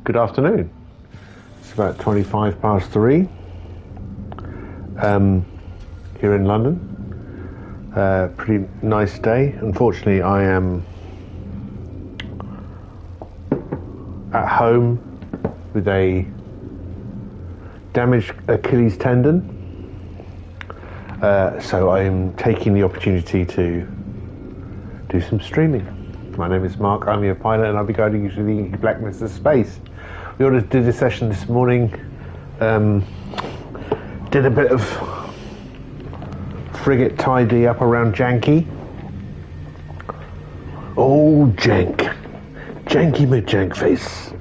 Good afternoon. It's about 25 past 3 here in London. Pretty nice day. Unfortunately, I am at home with a damaged Achilles tendon. So I'm taking the opportunity to do some streaming. My name is Mark, I'm your pilot, and I'll be guiding you through the inky blackness of space. We already did a session this morning, did a bit of frigate tidy up around Janky. Oh, Jank. Janky McJank face.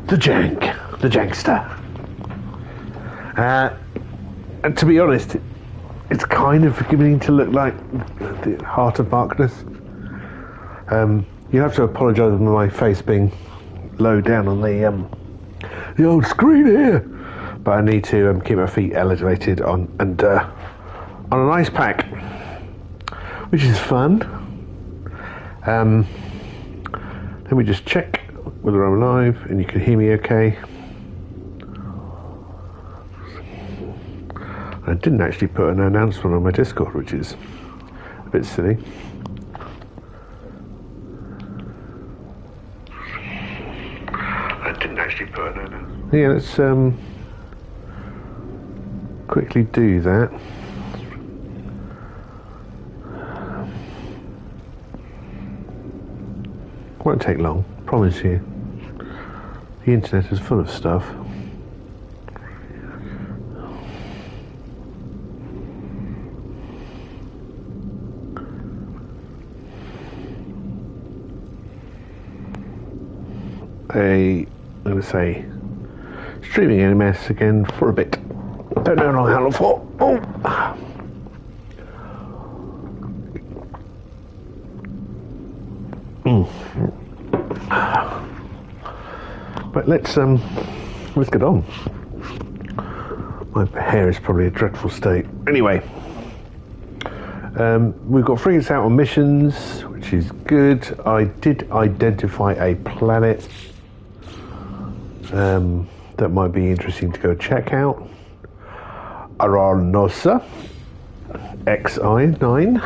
The Jankster. And to be honest, it's kind of beginning to look like the Heart of Darkness. You have to apologise for my face being low down on the old screen here, but I need to keep my feet elevated on an ice pack, which is fun. Let me just check whether I'm live and you can hear me okay. I didn't actually put an announcement on my Discord, which is a bit silly. Yeah, let's quickly do that. Won't take long, promise you. The internet is full of stuff. I'm going to say streaming NMS again for a bit. Don't know how long for. Oh. But let's get on. My hair is probably a dreadful state. Anyway, we've got frigates out on missions, which is good. I did identify a planet that might be interesting to go check out. Aranosa XI9.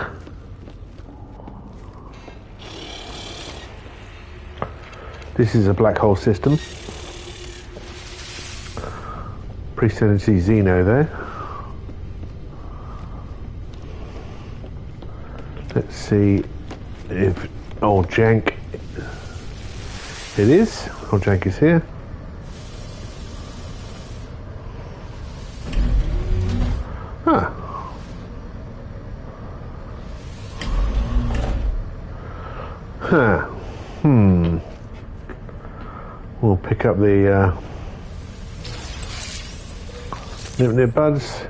This is a black hole system. Presidency Xeno there. Let's see if old Jank. It is. Old Jank is here. Huh. Huh. We'll pick up the nip buds.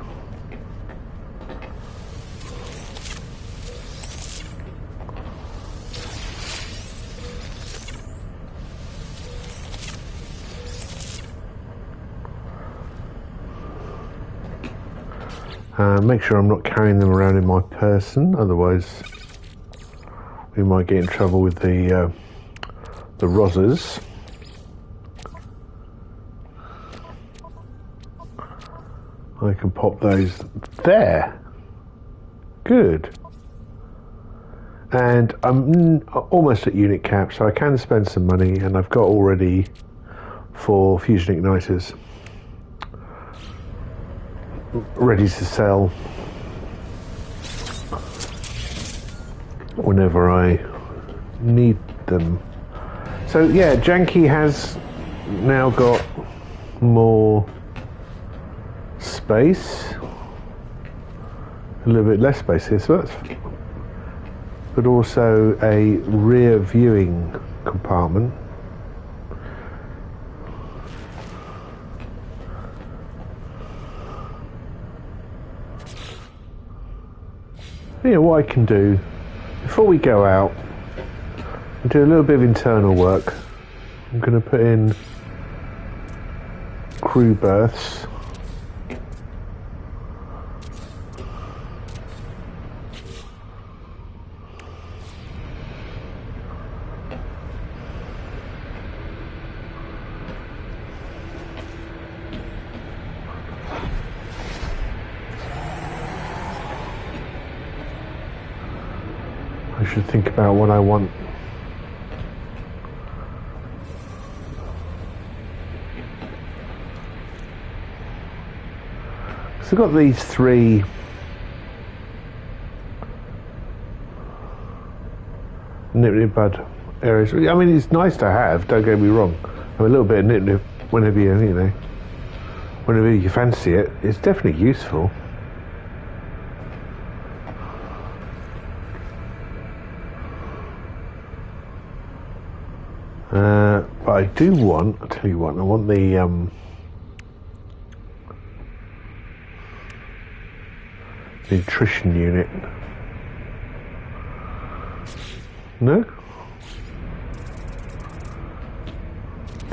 Make sure I'm not carrying them around in my person, otherwise we might get in trouble with the rozzers. I can pop those there. Good. And I'm almost at unit cap, so I can spend some money, and I've got already 4 fusion igniters ready to sell whenever I need them. So yeah, Janky has now got more space, a little bit less space here, so that's, but also a rear viewing compartment. You know what I can do before we go out and do a little bit of internal work. I'm going to put in crew berths. should think about what I want. So I've got these three nip bud areas. I mean, it's nice to have, don't get me wrong. Have a little bit of nip whenever whenever you fancy it. It's definitely useful. But I do want, I'll tell you what, I want the nutrition unit. No?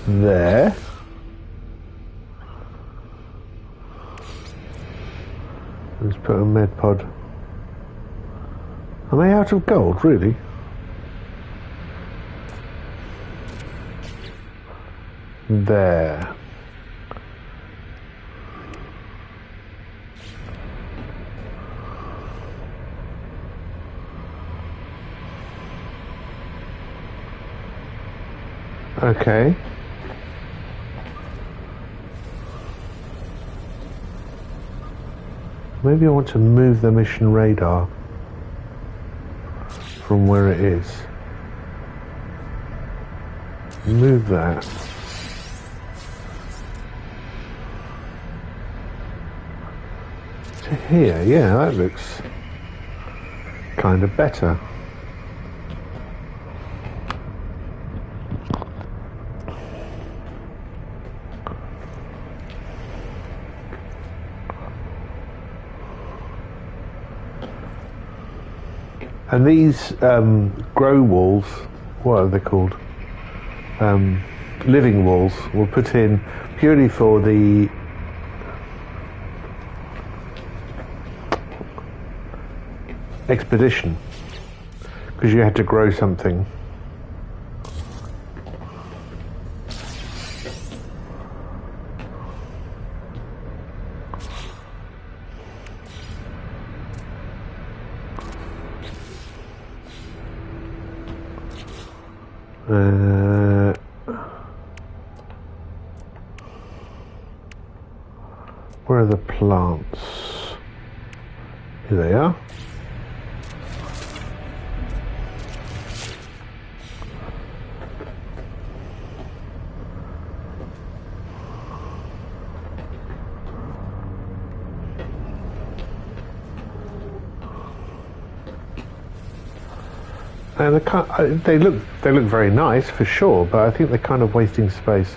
There. Let's put a med pod. Am I out of gold, really? There. Okay. Maybe I want to move the mission radar from where it is. Move that. To here, yeah, that looks kind of better. And these grow walls, what are they called? Living walls, we'll put in purely for the expedition, because you had to grow something. Where are the plants? Here they are. And they look very nice for sure, but I think they're kind of wasting space.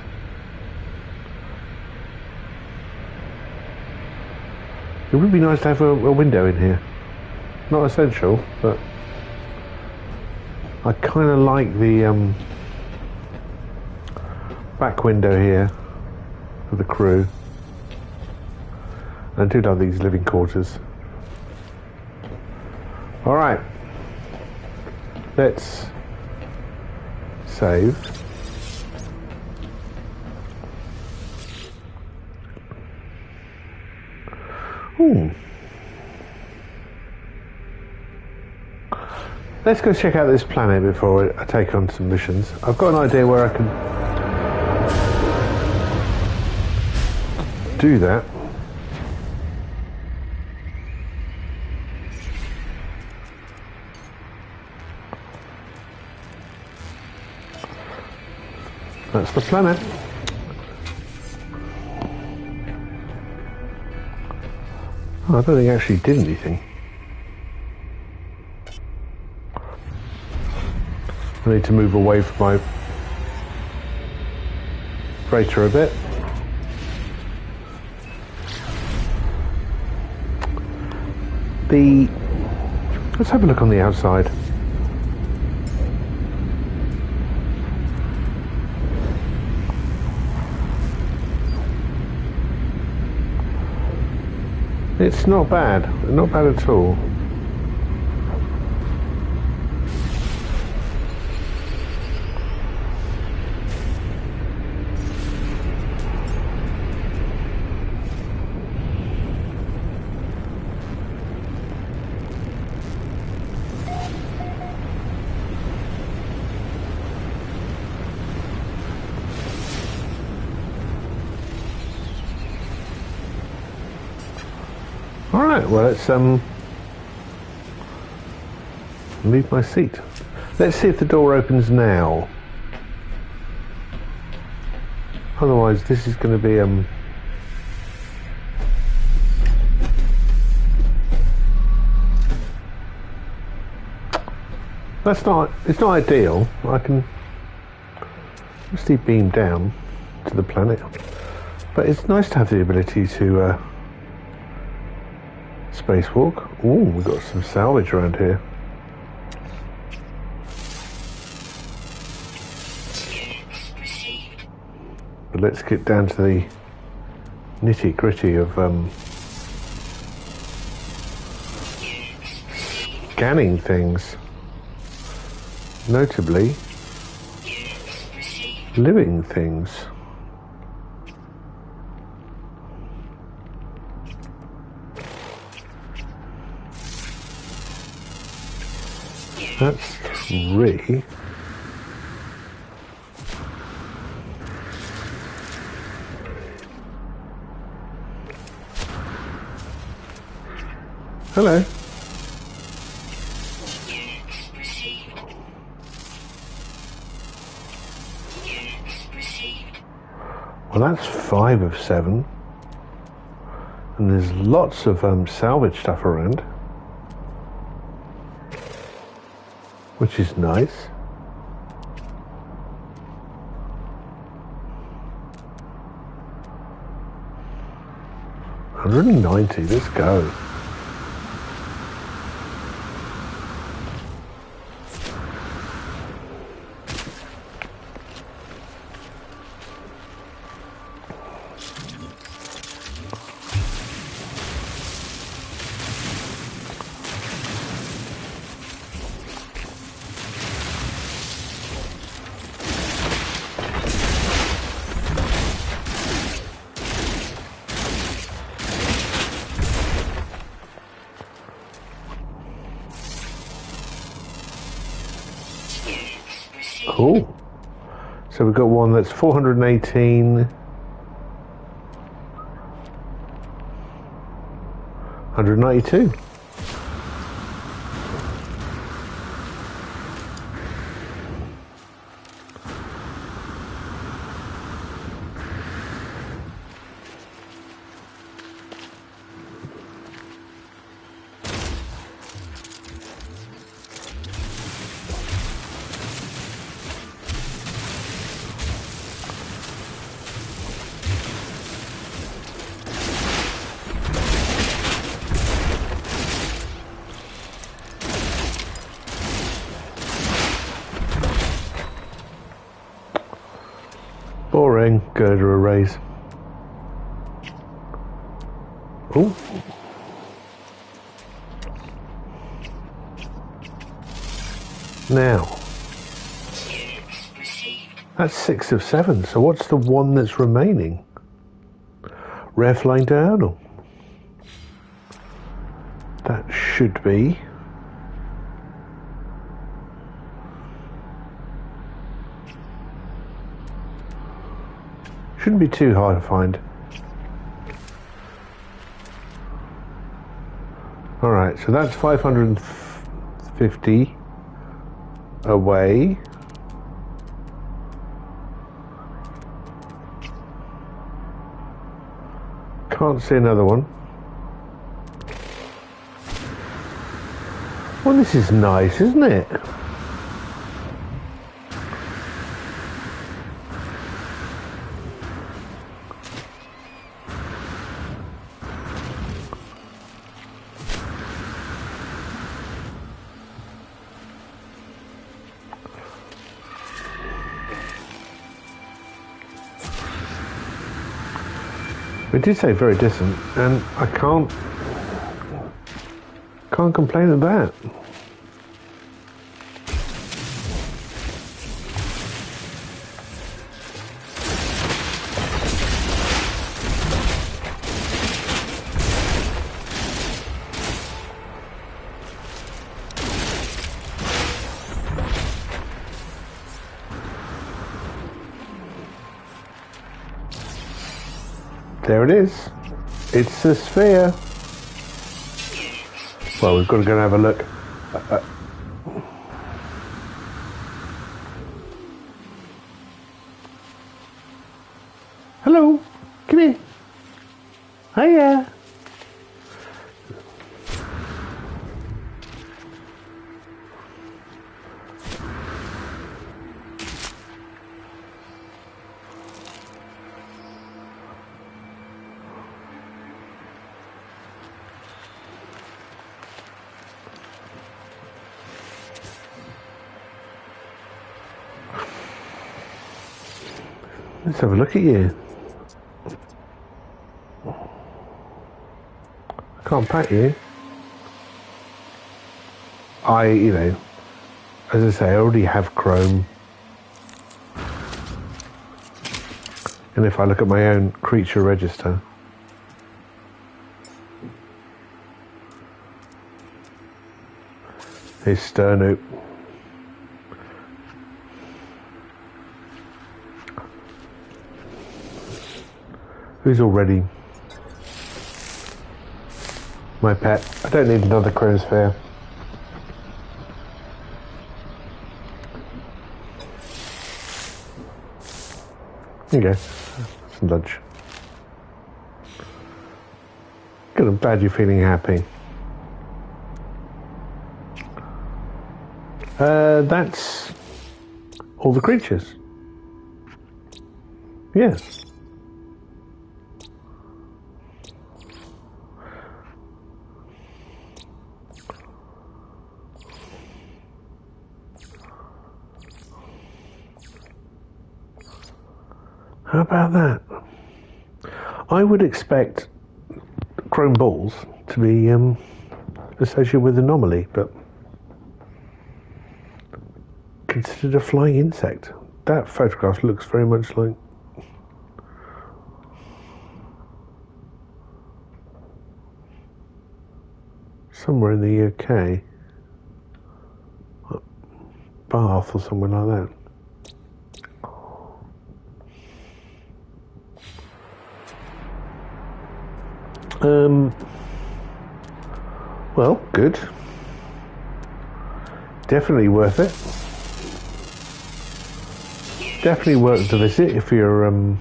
It would be nice to have a window in here. Not essential, but I kind of like the back window here for the crew. And I do love these living quarters. All right. Let's save. Ooh. Let's go check out this planet before I take on some missions. I've got an idea where I can do that. That's the planet. Oh, I don't think it actually did anything. I need to move away from my freighter a bit. Let's have a look on the outside. It's not bad at all. Alright, well let's leave my seat. Let's see if the door opens now. Otherwise this is going to be it's not ideal. I can mostly beam down to the planet, but it's nice to have the ability to spacewalk. Ooh, we've got some salvage around here. But let's get down to the nitty gritty of scanning things. Notably, living things. That's 3. Hello. Well, that's 5 of 7. And there's lots of salvage stuff around, which is nice. $190, let's go. Cool. So we've got one that's 418, 192. Boring. Girder arrays. Oh. Now. That's 6 of 7. So what's the one that's remaining? Rare flying diurnal. That should be. Shouldn't be too hard to find. Alright, so that's 550 away. Can't see another one. Well, this is nice, isn't it? We did say very distant, and I can't complain at that. There it is. It's a sphere. Well, we've got to go and have a look. Hello, come here. Hiya. Let's have a look at you. I can't pat you. You know, as I say, I already have Chrome. And if I look at my own creature register, here's Sternoop. Who's already my pet. I don't need another Chronosphere. There you go. Some lunch. Good, I'm glad you're feeling happy. That's all the creatures. Yes. How about that? I would expect chrome balls to be associated with anomaly, but considered a flying insect. That photograph looks very much like somewhere in the UK, Bath or somewhere like that. Well, good. Definitely worth it. Definitely worth the visit if you're in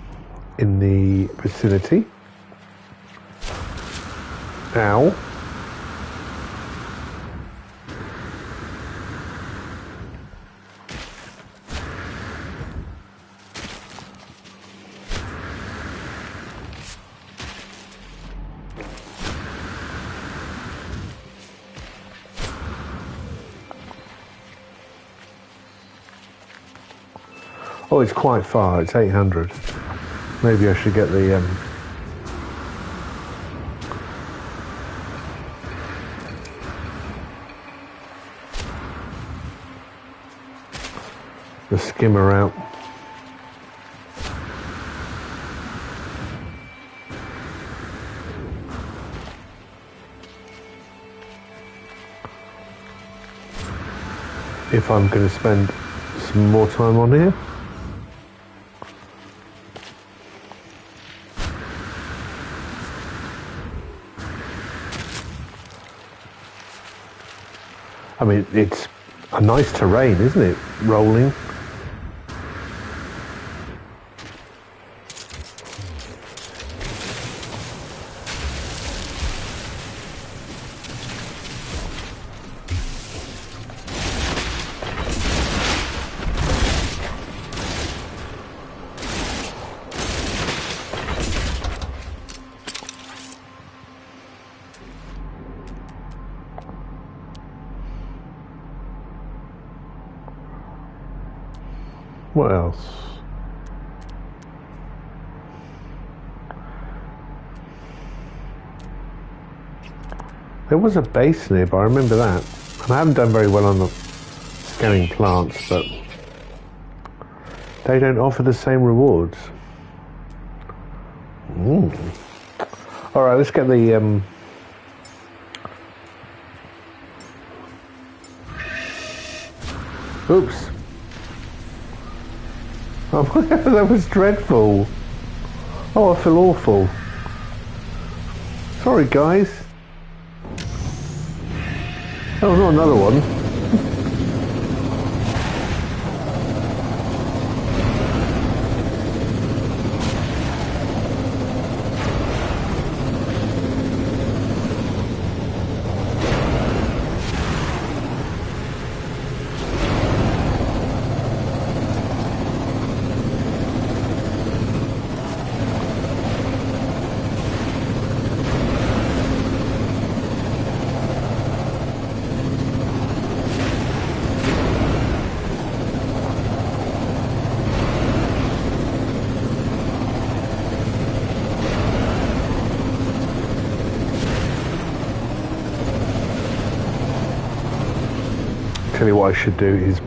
the vicinity. Ow. Oh, it's quite far. It's 800. Maybe I should get the skimmer out. If I'm going to spend some more time on here. I mean, it's a nice terrain, isn't it? Rolling. What else? There was a base nearby, I remember that. And I haven't done very well on the scanning plants, but they don't offer the same rewards. Alright, let's get the oops. Oh, that was dreadful. Oh, I feel awful. Sorry, guys. Oh, not another one. Tell you what I should do is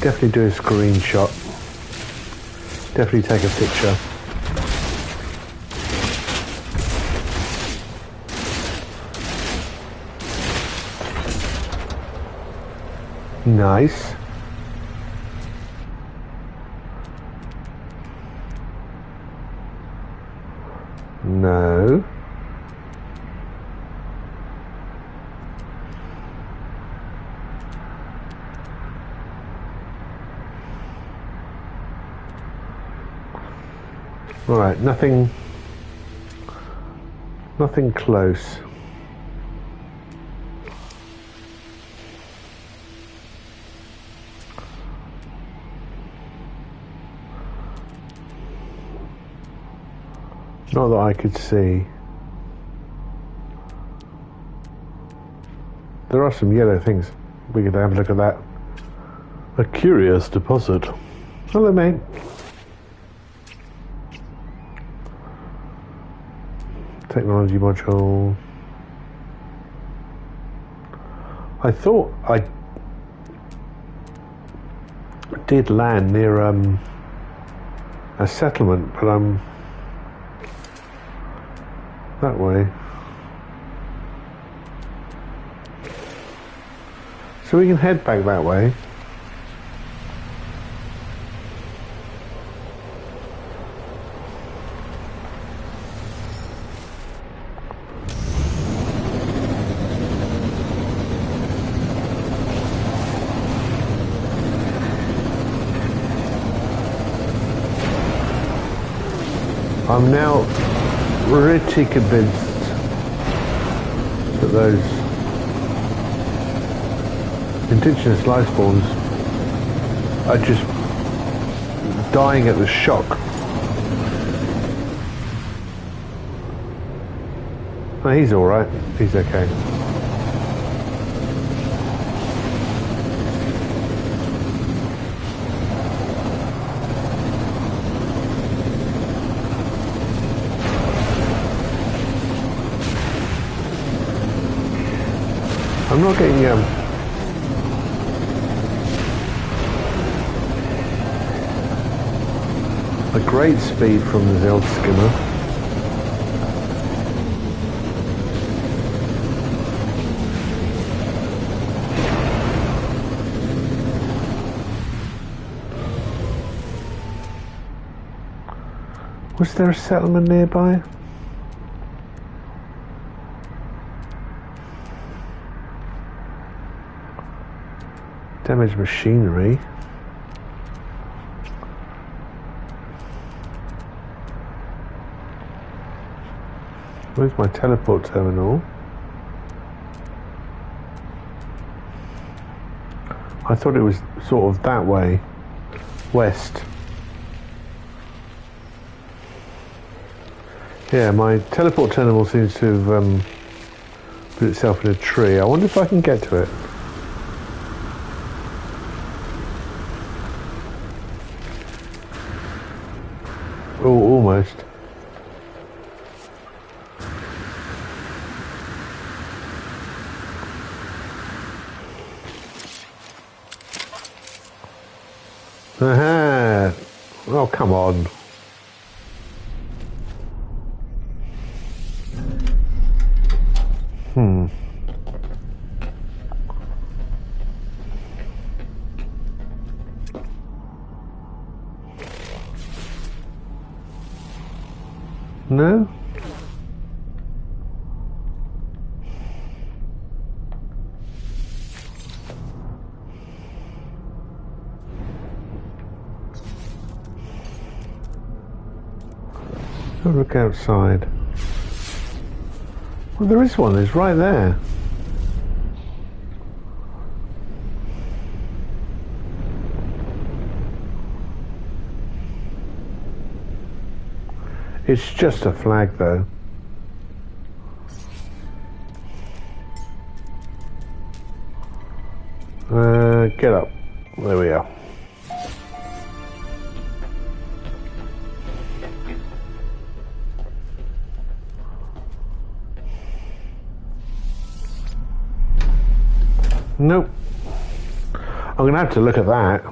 definitely do a screenshot, definitely take a picture. Nice. No. All right, nothing close. Not that I could see. There are some yellow things. We could have a look at that. A curious deposit. Hello, mate. Technology module. I thought I did land near a settlement, but I'm that way. So we can head back that way. I'm now pretty convinced that those indigenous life forms are just dying at the shock. Oh, he's alright, he's okay. I'm not getting a great speed from the Zeld skimmer. Was there a settlement nearby? Damaged machinery. Where's my teleport terminal? I thought it was sort of that way, west. Yeah, my teleport terminal seems to have put itself in a tree. I wonder if I can get to it. Oh, almost. Aha! Oh, come on. No? Have a look outside. Well, there is one. It's right there. It's just a flag, though. Get up. There we are. Nope. I'm going to have to look at that.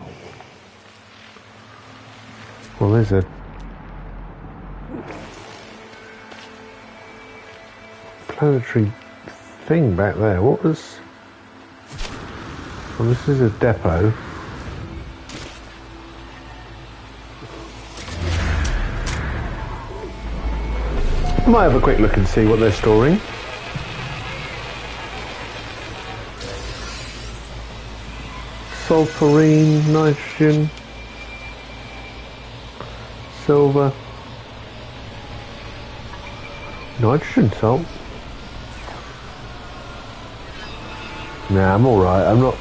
Well, there's a planetary thing back there. What was... Well, this is a depot. Might have a quick look and see what they're storing. Sulfurine, nitrogen, silver, nitrogen salt. Nah, I'm alright. I'm not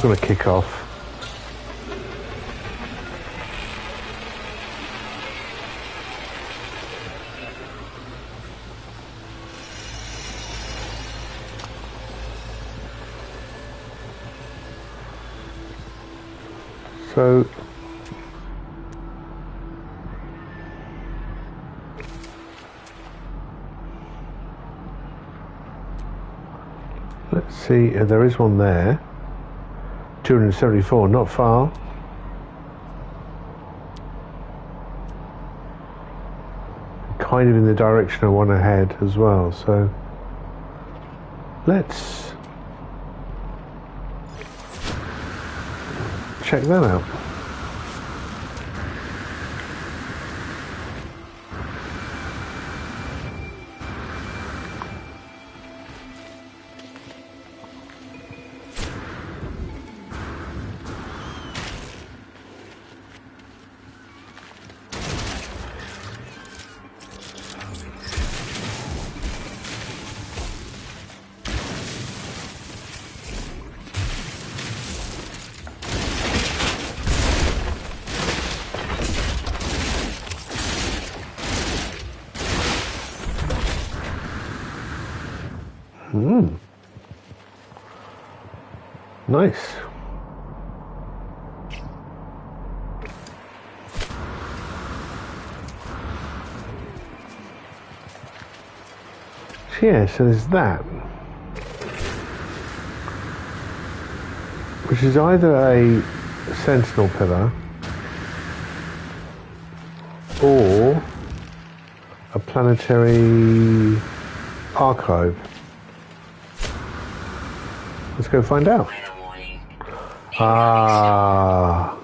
going to kick off. So let's see, there is one there. 274, not far. Kind of in the direction I want to head as well, so let's check that out. Nice. Yeah, so there's that, which is either a sentinel pillar or a planetary archive. Let's go find out. Ah.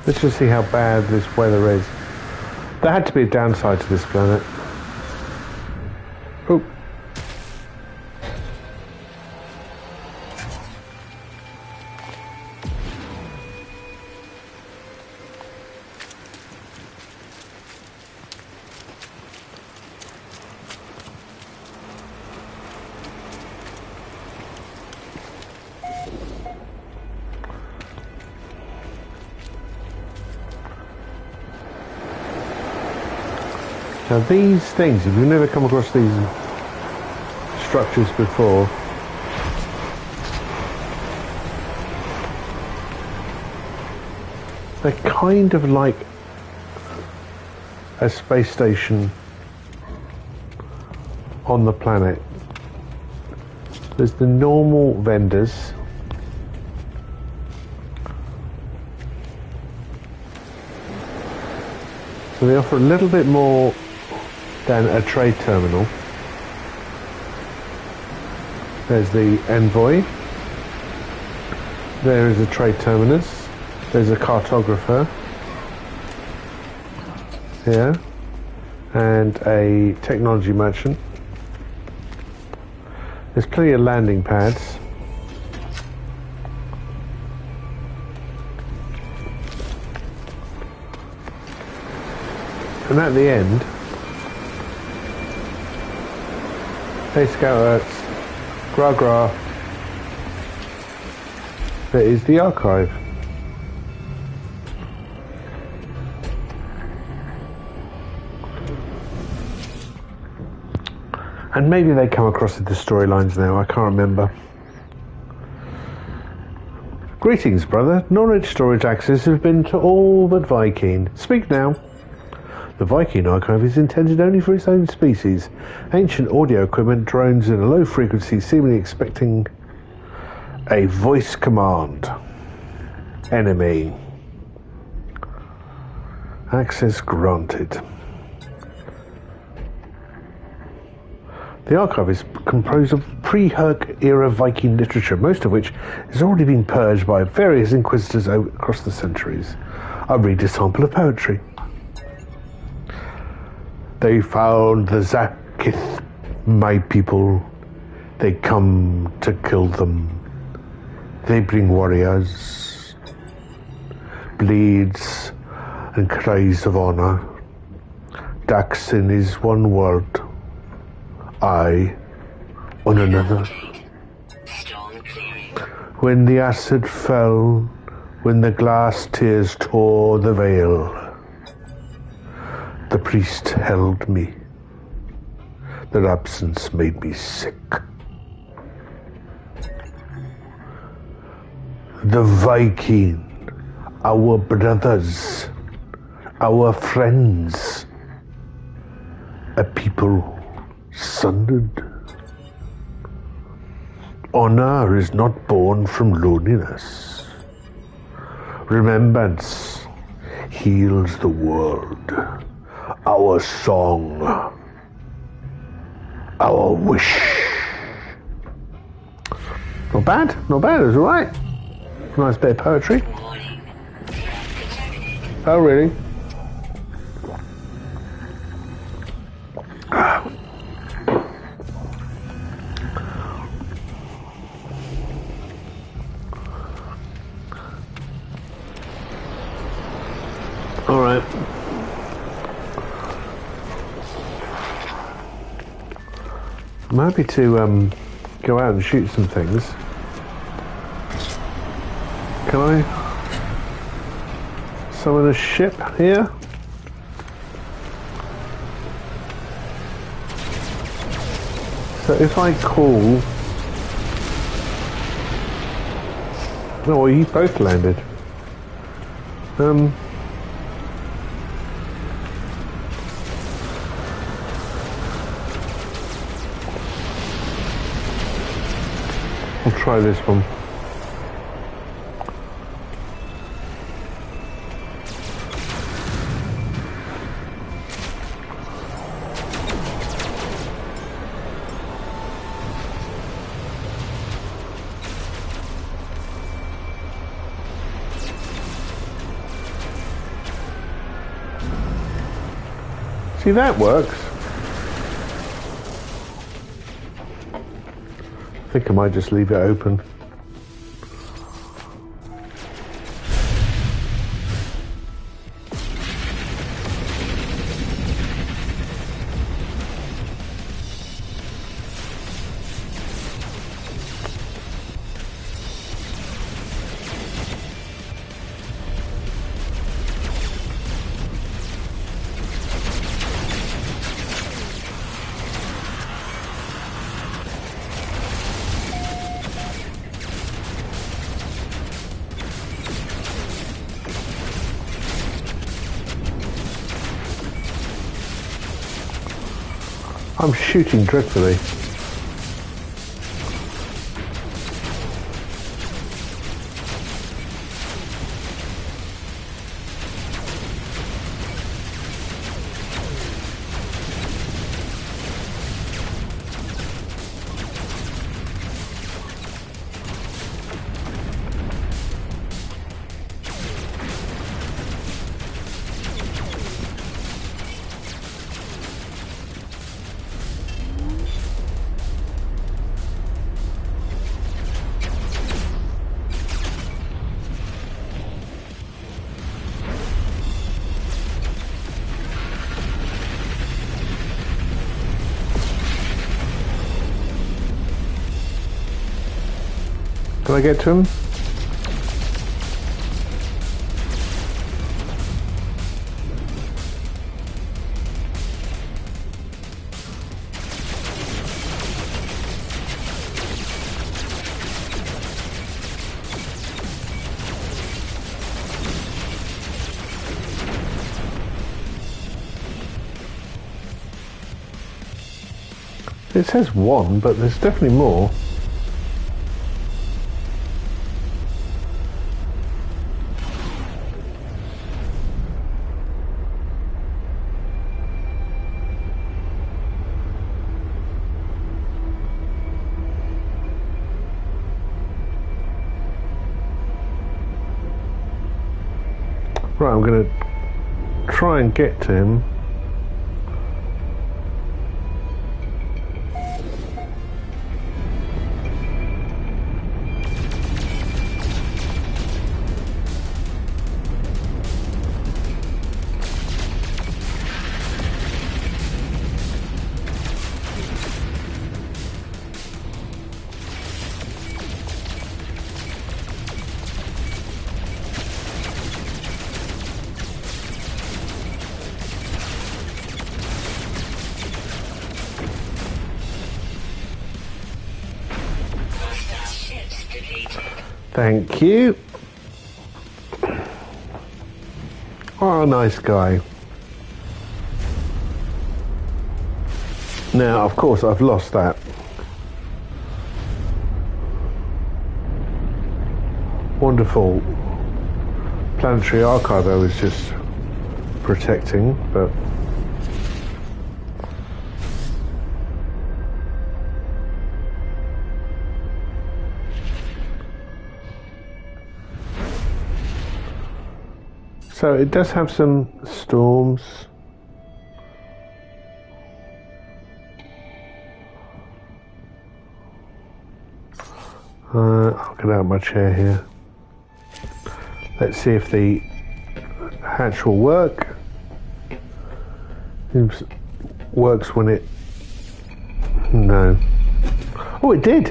Let's just see how bad this weather is. There had to be a downside to this planet. Oh. Now these things, if you've never come across these structures before, they're kind of like a space station on the planet. There's the normal vendors. So they offer a little bit more than a trade terminal. There's the Envoy. There is a trade terminus. There's a cartographer here. And a technology merchant. There's plenty of landing pads. And at the end, hey Scouters, gra gra, there is the archive. And maybe they come across the storylines now, I can't remember. Greetings, brother. Knowledge storage access has been to all but Viking. Speak now. The Viking archive is intended only for its own species. Ancient audio equipment drones in a low frequency, seemingly expecting a voice command. Enemy. Access granted. The archive is composed of pre-Herc era Viking literature, most of which has already been purged by various inquisitors across the centuries. I'll read a sample of poetry. They found the Zakith, my people. They come to kill them. They bring warriors, bleeds, and cries of honor. Daxin is one word. I on another. When the acid fell, when the glass tears tore the veil, the priest held me. Their absence made me sick. The Viking, our brothers, our friends, a people sundered. Honor is not born from loneliness. Remembrance heals the world. Our song, our wish. Not bad, it was alright. Nice bit of poetry. Oh, really? Alright. I'm happy to go out and shoot some things. Can I summon a ship here? So if I call... Oh, well, you both landed. I'll try this one. See, that works. I think I might just leave it open. I'm shooting dreadfully. I get to him? It says one, but there's definitely more. Right, I'm going to try and get to him. Thank you. Oh, nice guy. Now, of course, I've lost that. Wonderful planetary archive I was just protecting, but so it does have some storms. I'll get out of my chair here. Let's see if the hatch will work. It works when it... No. Oh, it did!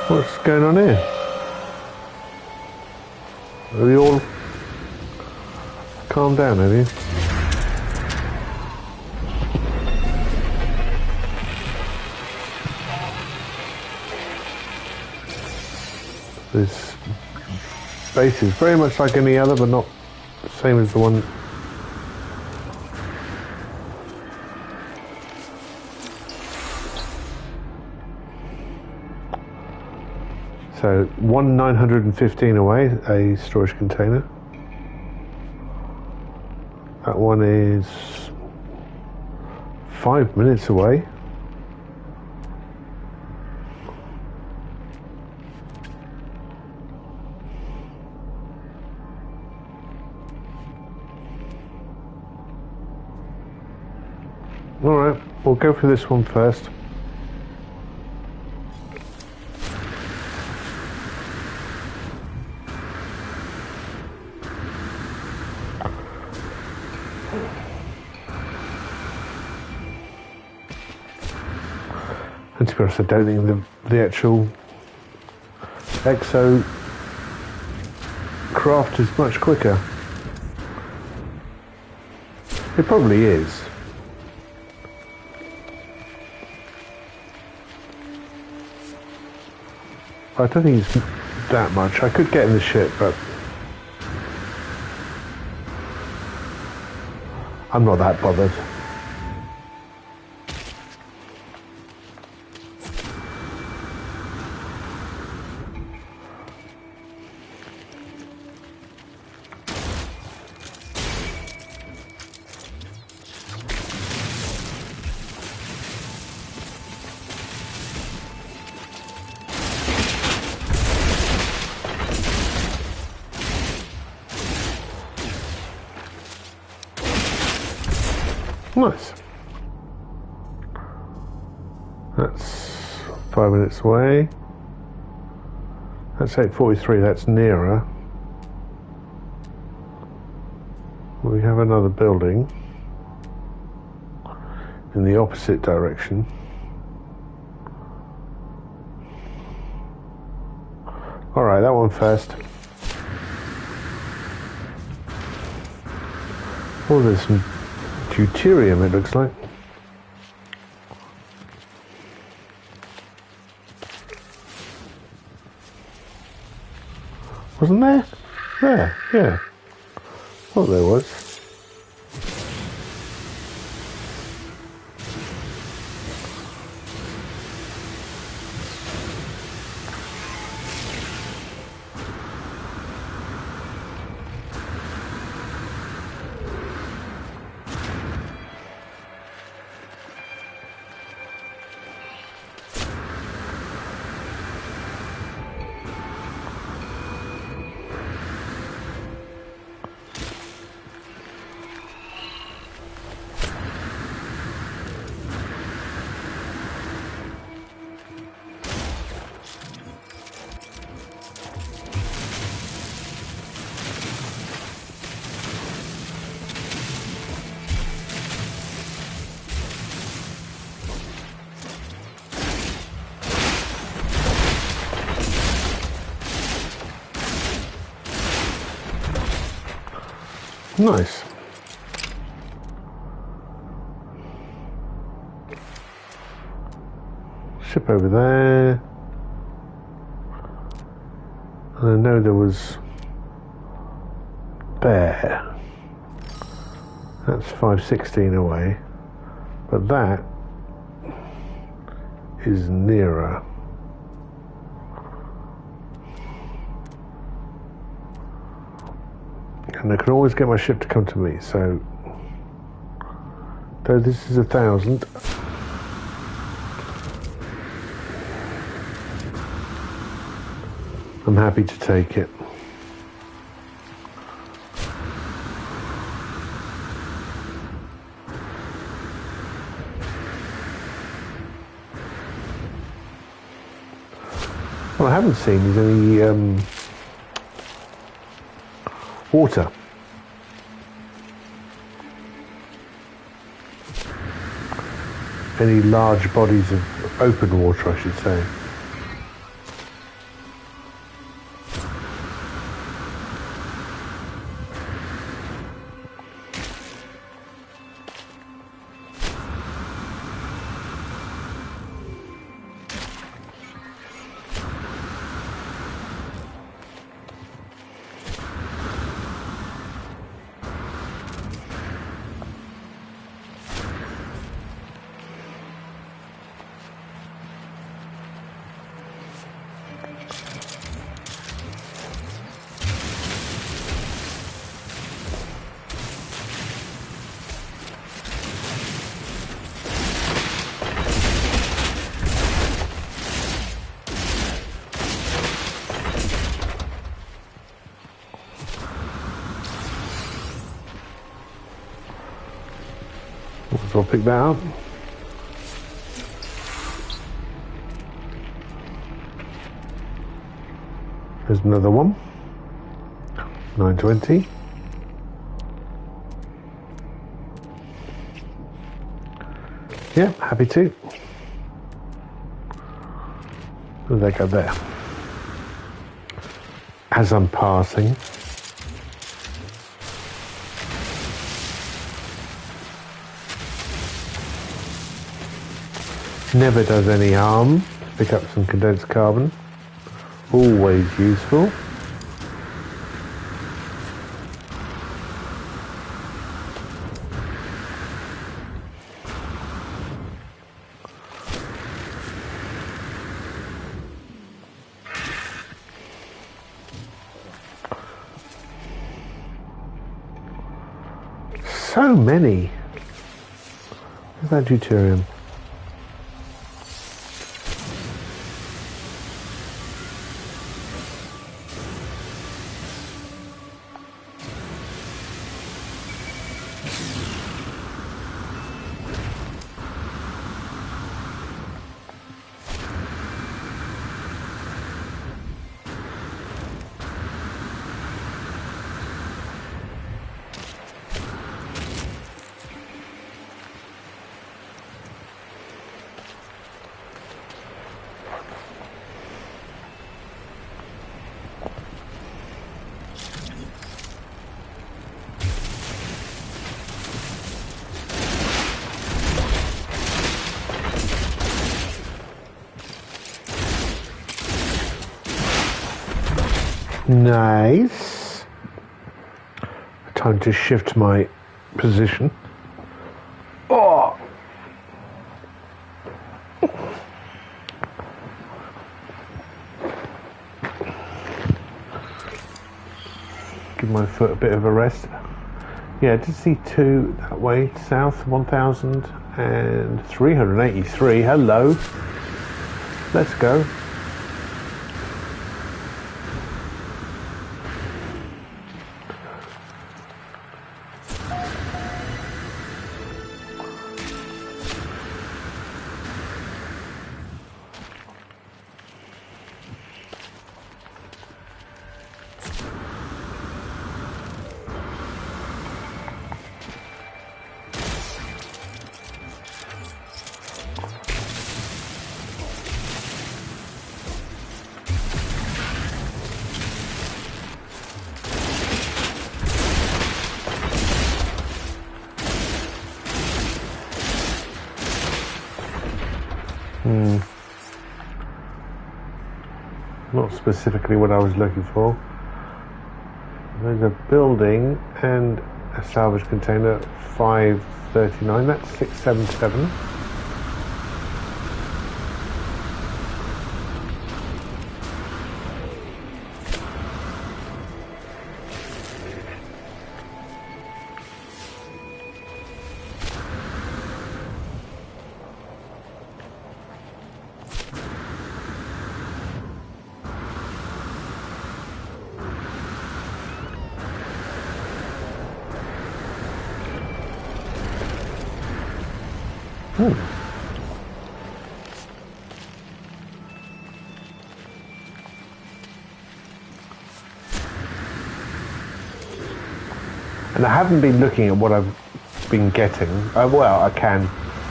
What's going on here? Have you all calmed down, have you? This base is very much like any other, but not the same as the one. So 915 away, a storage container. That one is 5 minutes away. Alright, we'll go for this one first. And to be honest, I don't think the actual exo craft is much quicker. It probably is. I don't think it's that much. I could get in the ship, but I'm not that bothered. Nice. That's 5 minutes away. That's 8:43, that's nearer. We have another building in the opposite direction. Alright, that one first. Oh, there's some deuterium, it looks like. Wasn't there? There, yeah. Thought there was. Nice. Ship over there. And I know there was there. That's 516 away. But that is nearer. And I can always get my ship to come to me, so though this is 1,000, I'm happy to take it. What I haven't seen is any water. Any large bodies of open water, I should say. So I'll pick that up. There's another one. 920. Yeah, happy to. Where did they go there? As I'm passing. Never does any harm. Pick up some condensed carbon. Always useful. So many. Where's that deuterium? Nice. Time to shift my position. Oh! Give my foot a bit of a rest. Yeah, I did see 2 that way, south, 1,383. Hello. Let's go. Not specifically what I was looking for. There's a building and a salvage container, 539, that's 677. And I haven't been looking at what I've been getting. Well, I can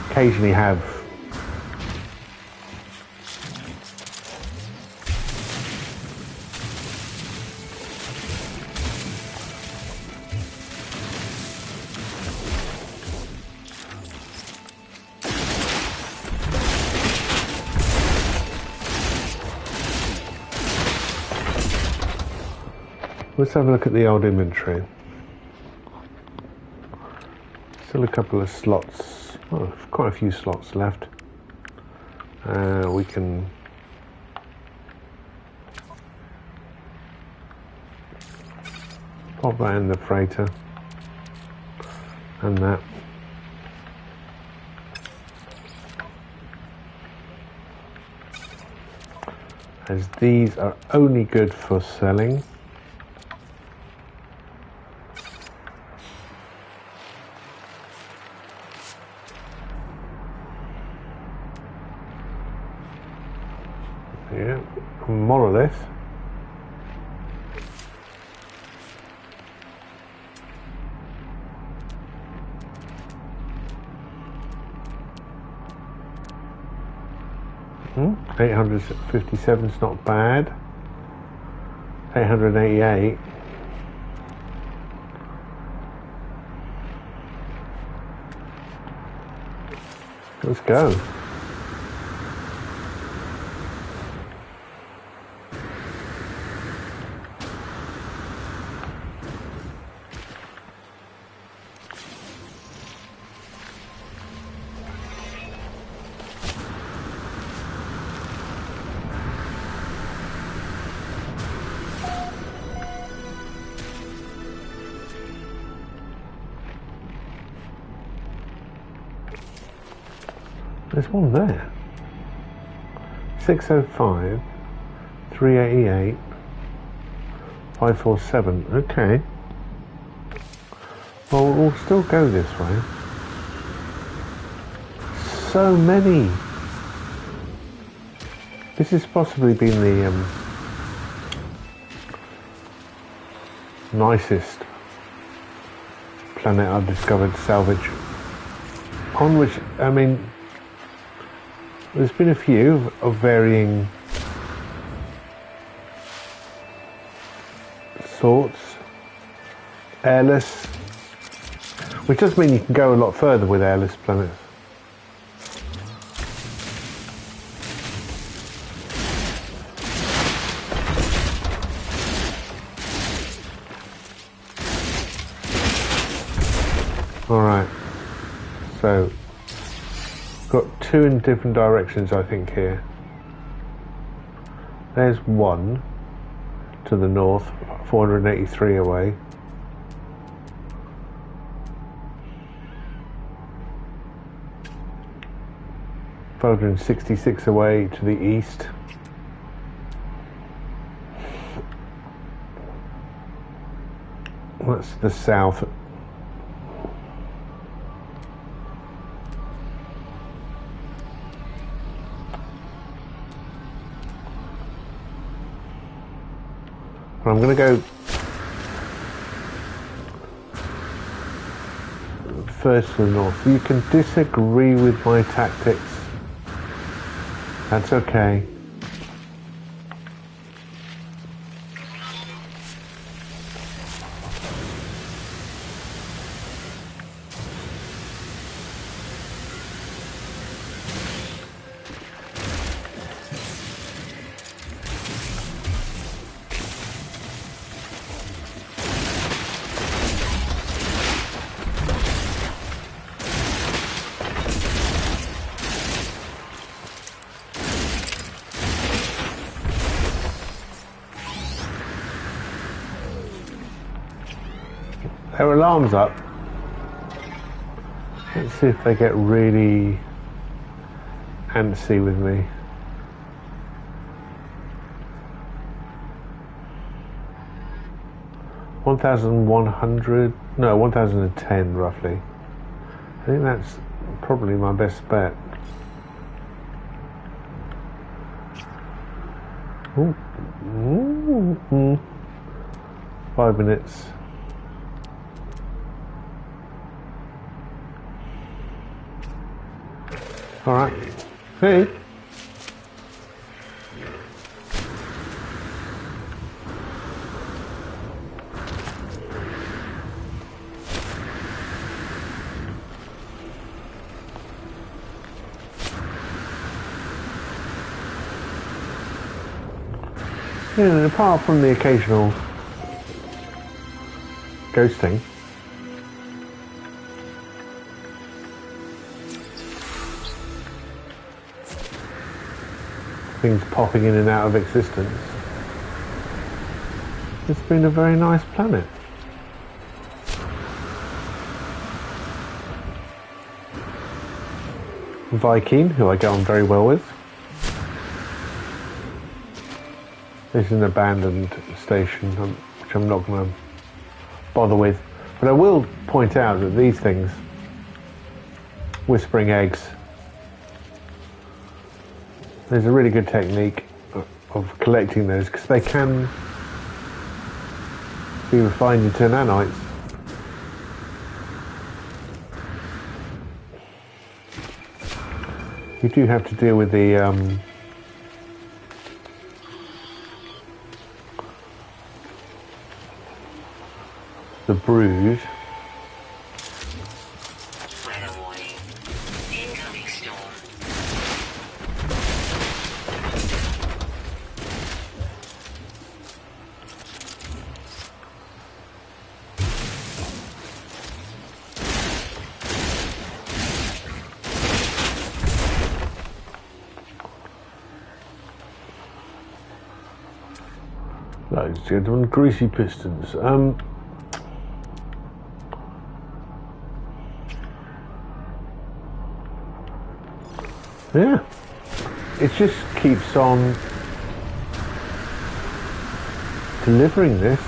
occasionally have Let's have a look at the old inventory. Still a couple of slots, oh, quite a few slots left. We can pop that in the freighter and that. As these are only good for selling. Yeah, more or less. Hmm? 857 is not bad. 888. Let's go. There's one there. 605, 388, 547. Okay. Well, we'll still go this way. So many. This has possibly been the nicest planet I've discovered salvage. On which, I mean, there's been a few of varying sorts. Airless, which does mean you can go a lot further with airless planets. Alright, so got two in different directions I think here. There's one to the north, 483 away. $566 away to the east. That's the south. I'm going to go first to the north. You can disagree with my tactics. That's okay. Their alarm's up. Let's see if they get really antsy with me. $1,100, no, 1,010 roughly. I think that's probably my best bet. Ooh. Ooh. 5 minutes. All right. Hey. Yeah, apart from the occasional ghosting, things popping in and out of existence, it's been a very nice planet. Viking, who I get on very well with. This is an abandoned station, which I'm not going to bother with. But I will point out that these things, whispering eggs, there's a really good technique of collecting those because they can be refined into nanites. You do have to deal with the brood. Ladies and gentlemen, greasy pistons. Yeah, it just keeps on delivering this.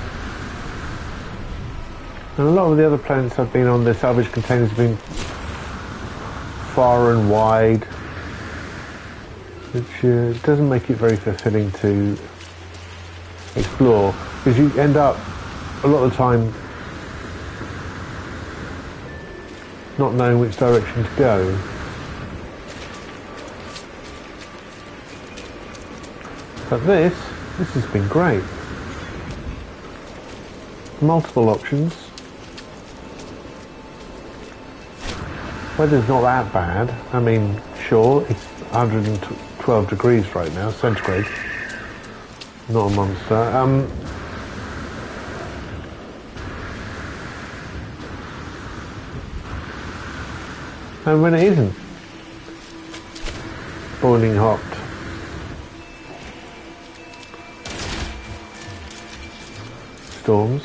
And a lot of the other planets I've been on, the salvage containers have been far and wide, which doesn't make it very fulfilling to explore, because you end up a lot of the time not knowing which direction to go. But this has been great. Multiple options. Weather's not that bad. I mean, sure, it's 112 degrees right now, centigrade. Not a monster. And when it isn't boiling hot. Storms.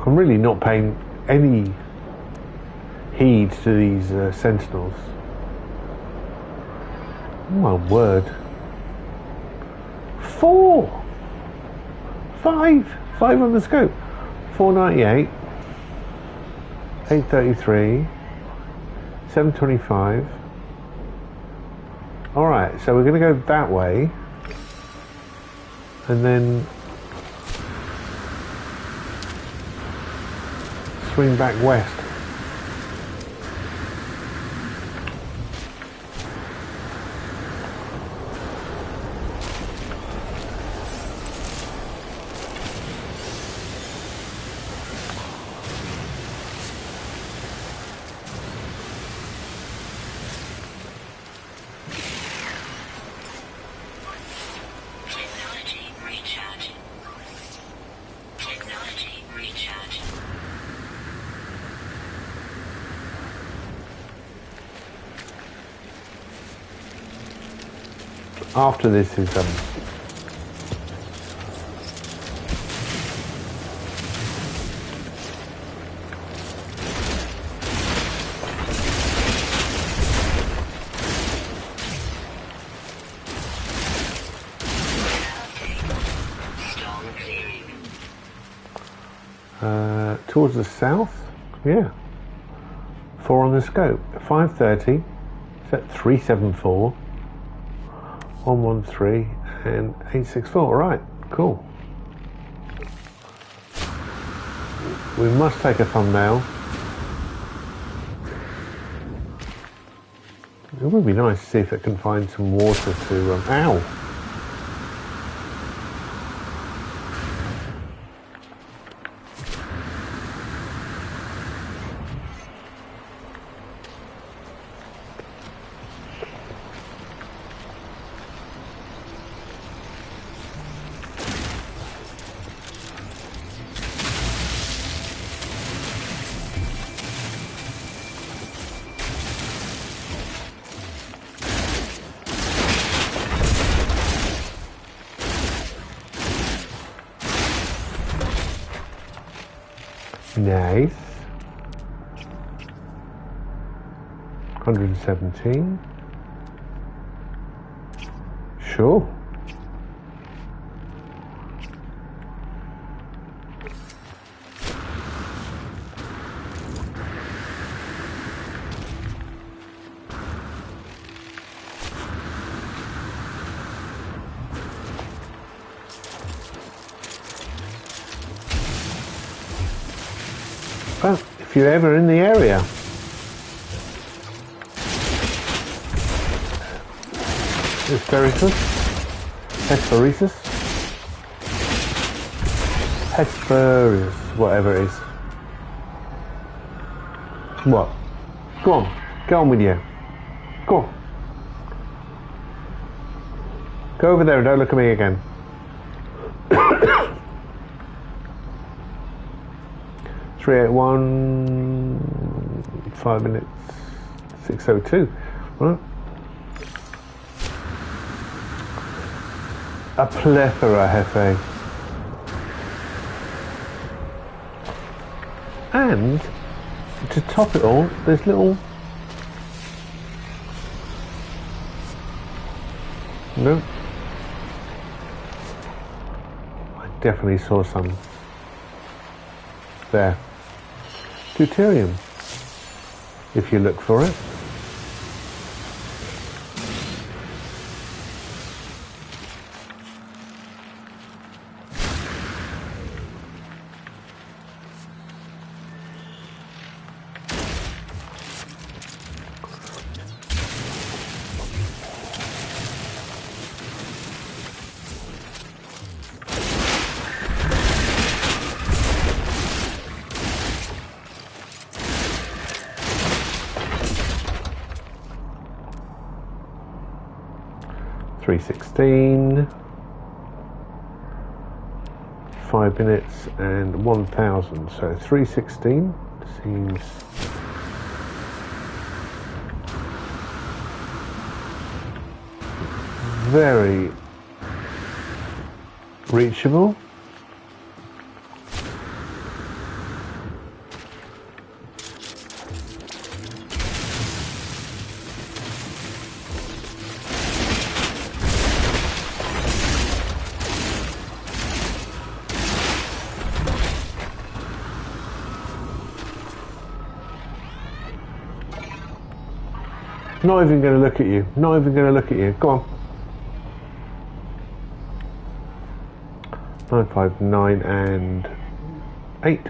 I'm really not paying any heed to these sentinels. Oh my word. 5 on the scope. 498, 833, 725. Alright, so we're going to go that way. And then swing back west. After this is towards the south, yeah. 4 on the scope, 530, set 374. 113 and 864. Right, cool. We must take a thumbnail. It would be nice to see if it can find some water to ow. Nice. 117. Sure. Well, if you're ever in the area, Hesperus, whatever it is. What? Go on, get on with you. Go on. Go over there and don't look at me again. 381, 5 minutes, 602. Right. A plethora, Hefe. And to top it all, there's little. No. I definitely saw some. There. Deuterium, if you look for it. 316. 5 minutes and 1000. So 316 seems very reachable. Not even going to look at you. Not even going to look at you. Go on. 9, 5, 9 and 8.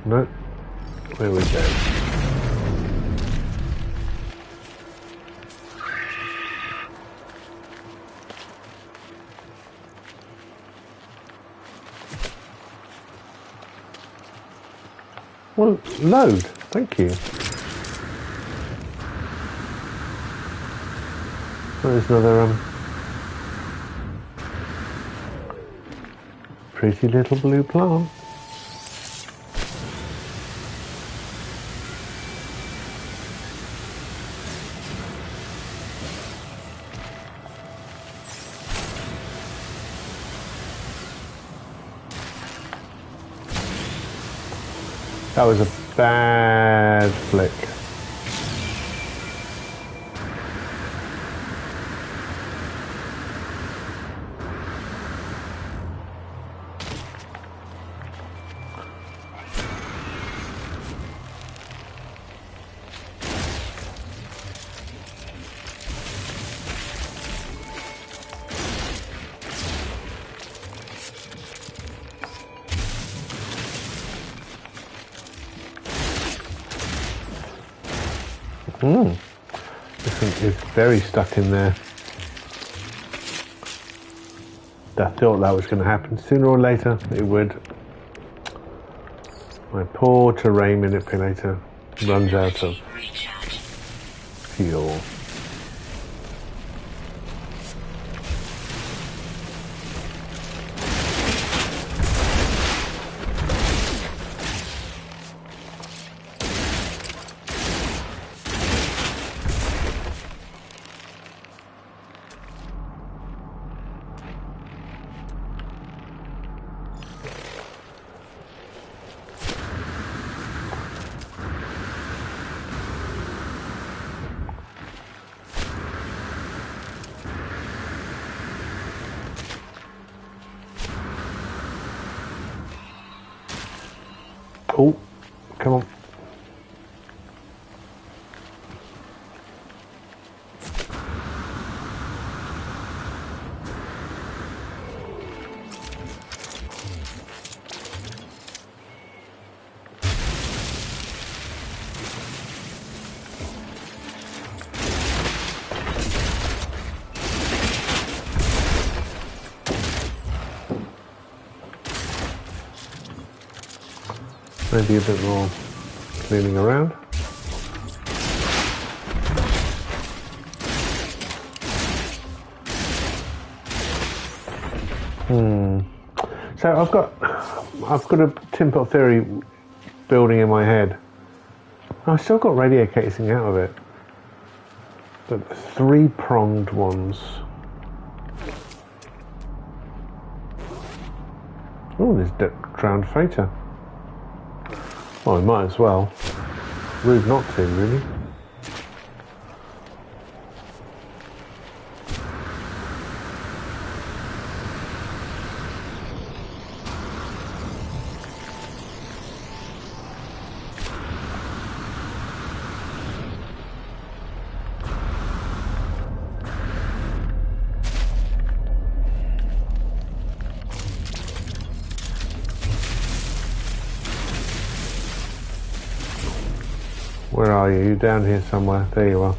No. Where we go? Well, load. Thank you. There's another pretty little blue plant. That was a bad flick. This one is very stuck in there. I thought that was going to happen. Sooner or later it would. My poor terrain manipulator runs out of fuel. Oh, come on. Maybe a bit more cleaning around. So I've got a tin pot theory building in my head. I've still got radio casing out of it, but 3-pronged ones. Oh, there's drowned freighter. Well, I might as well. Rude not to, really. Where are you? You're down here somewhere. There you are.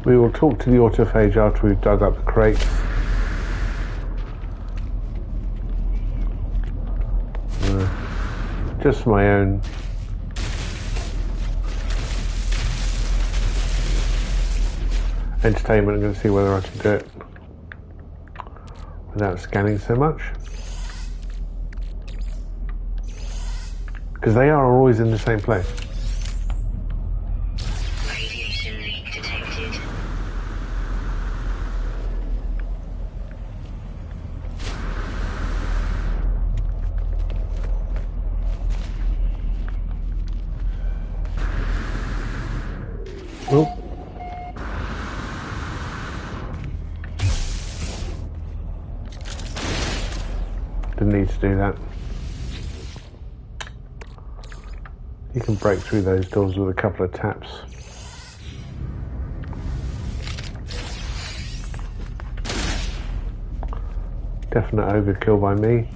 We will talk to the autophage after we've dug up the crates. Just for my own entertainment, I'm going to see whether I can do it without scanning so much. Because they are always in the same place. Radiation leak detected. Oh. Didn't need to do that. You can break through those doors with a couple of taps. Definite overkill by me.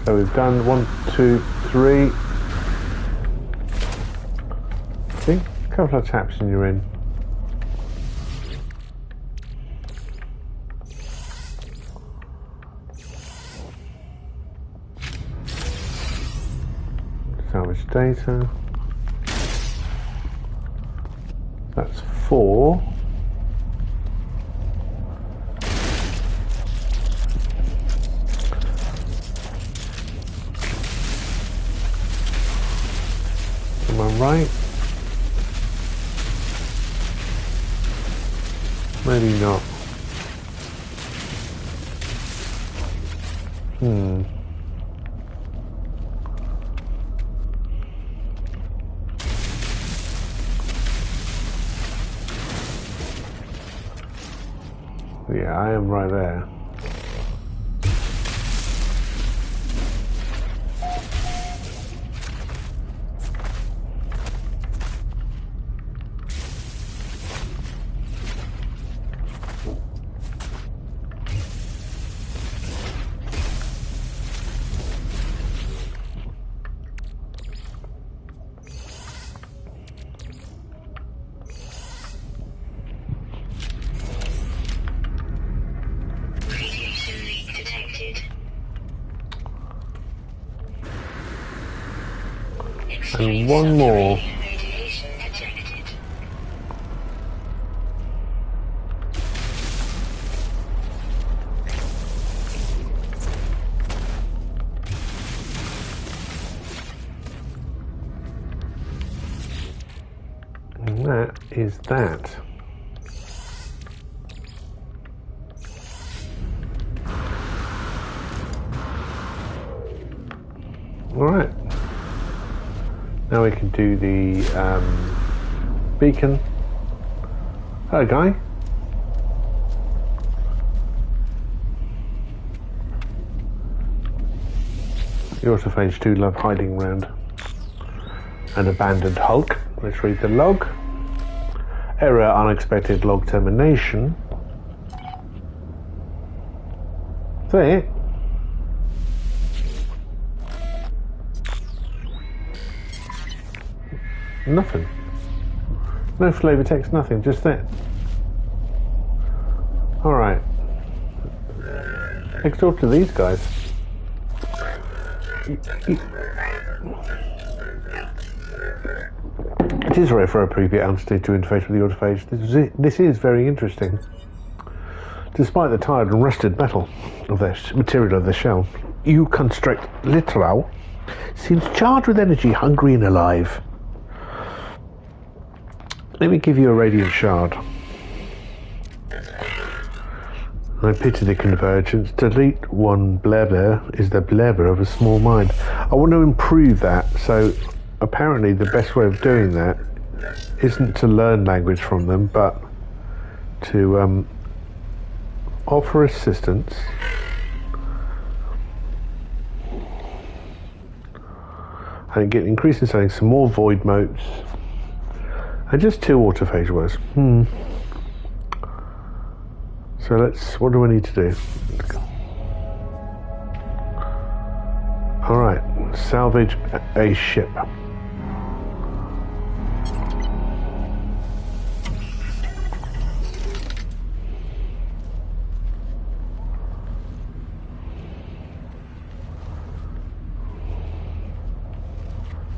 So we've done 1, 2, 3. See? A couple of taps and you're in. Salvage data. That's 4. Am I right? Maybe not. Yeah, I am right there. And one more. And that is that. All right. Now we can do the beacon. Hello, guy. The autophage do love hiding around an abandoned hulk. Let's read the log. Error, unexpected log termination. Is that it? Nothing. No flavor text, nothing, just that. Alright. Let's talk to these guys. It is rare for a previous entity to interface with the autophage. This is very interesting. Despite the tired and rusted metal of their material of the shell, you construct literal seems charged with energy, hungry and alive. Let me give you a radiant shard. I pity the convergence. Delete one blabber is the blabber of a small mind. I want to improve that, so apparently the best way of doing that isn't to learn language from them, but to offer assistance and get increasing settings, some more void motes. And just 2 autophage words. So what do I need to do? Alright, salvage a ship.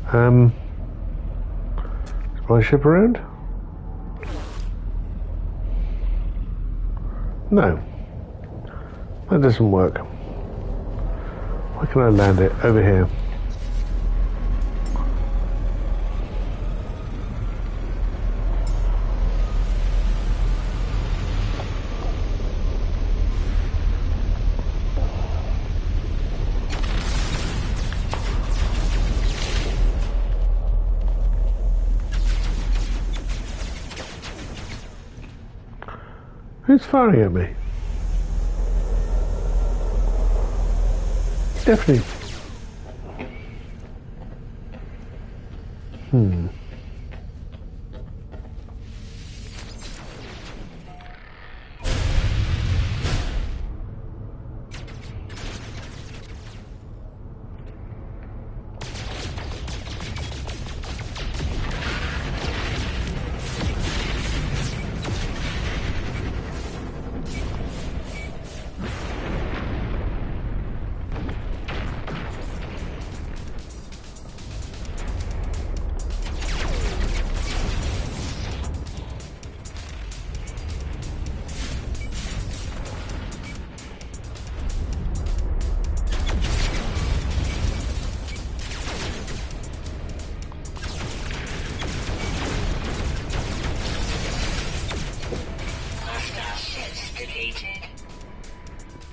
Is my ship around? No. That doesn't work. Why can I land it over here? Who's firing at me? Definitely.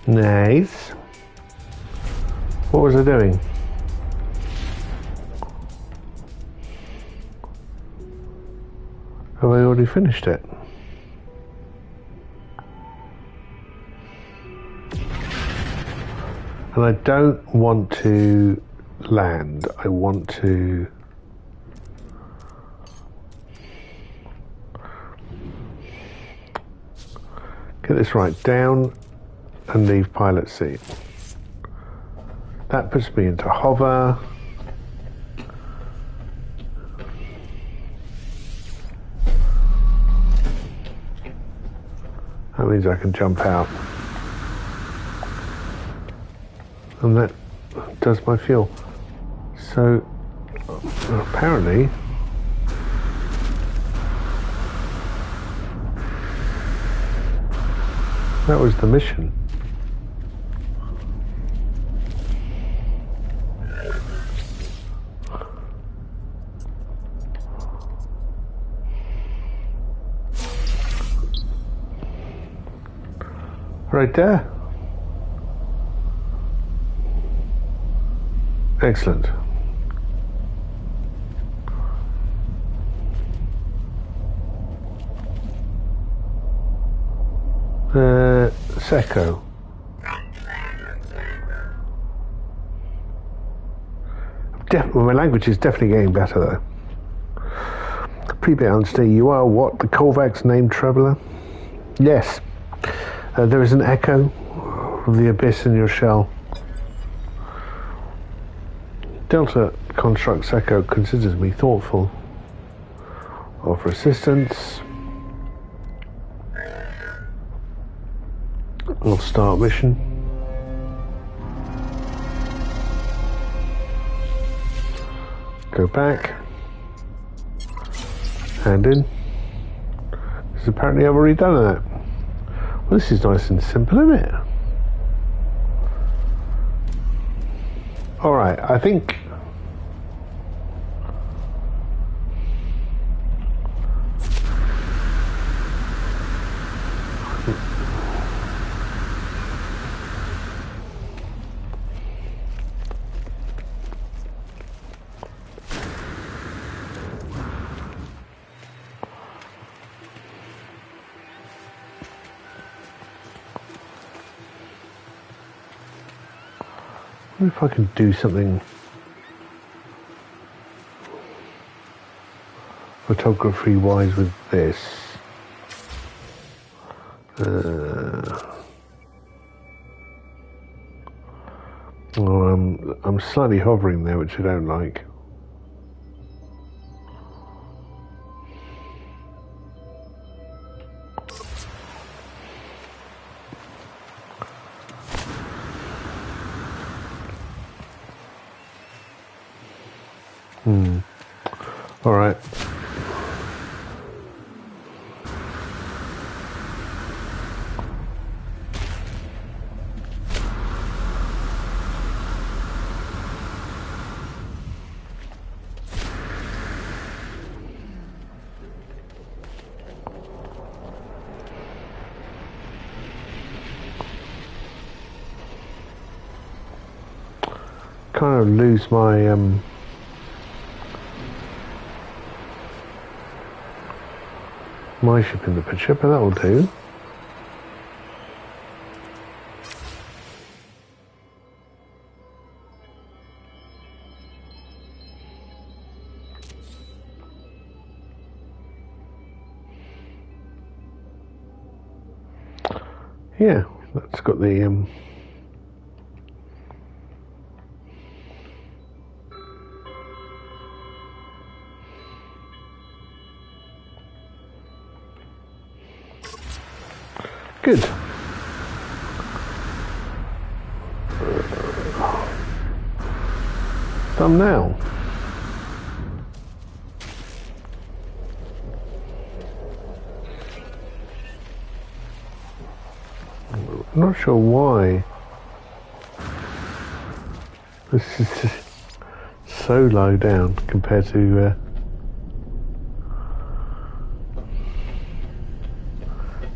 Nice. What was I doing? Have I already finished it? And I don't want to land. I want to... get this right. Down and leave pilot seat. That puts me into hover. That means I can jump out. And that does my fuel. So apparently that was the mission. Right there. Excellent. Seco. My language is definitely getting better though. Pre-bit understand you are what? The Korvax named traveller? Yes. There is an echo of the abyss in your shell. Delta Constructs Echo considers me thoughtful. Offer assistance. I'll start mission. Go back. Hand in. Because apparently I've already done that. Well, this is nice and simple, isn't it? Alright, I think... I wonder if I can do something photography wise with this. I'm slightly hovering there, which I don't like. All right. Kind of lose my my ship in the picture, but that'll do. Yeah, that's got the good. Done now. I'm not sure why. This is just so low down compared to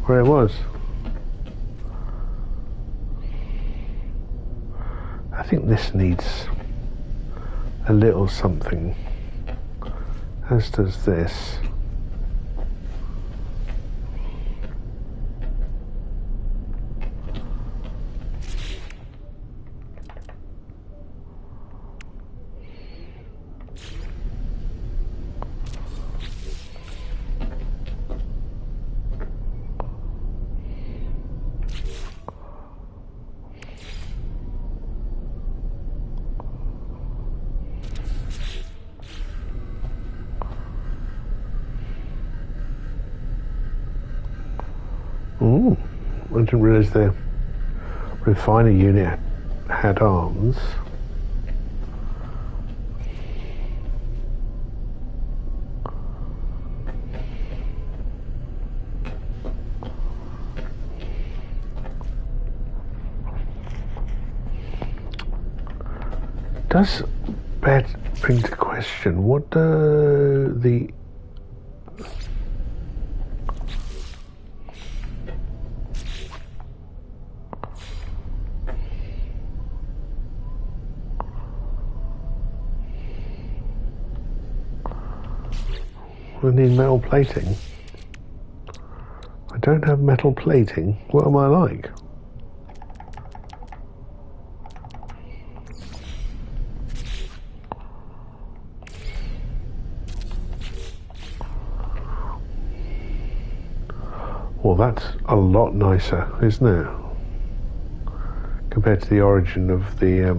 where it was. I think this needs a little something, as does this. Ooh, I didn't realise the refiner unit had arms. Does bring to question what the we need metal plating. I don't have metal plating. What am I like? Well, that's a lot nicer, isn't it? Compared to the origin of the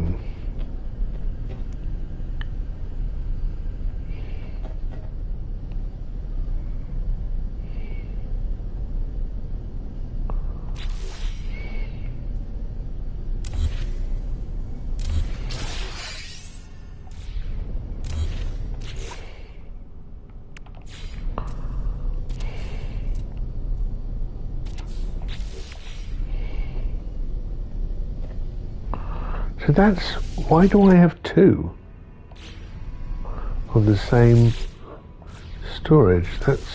so that's why do I have two of the same storage? That's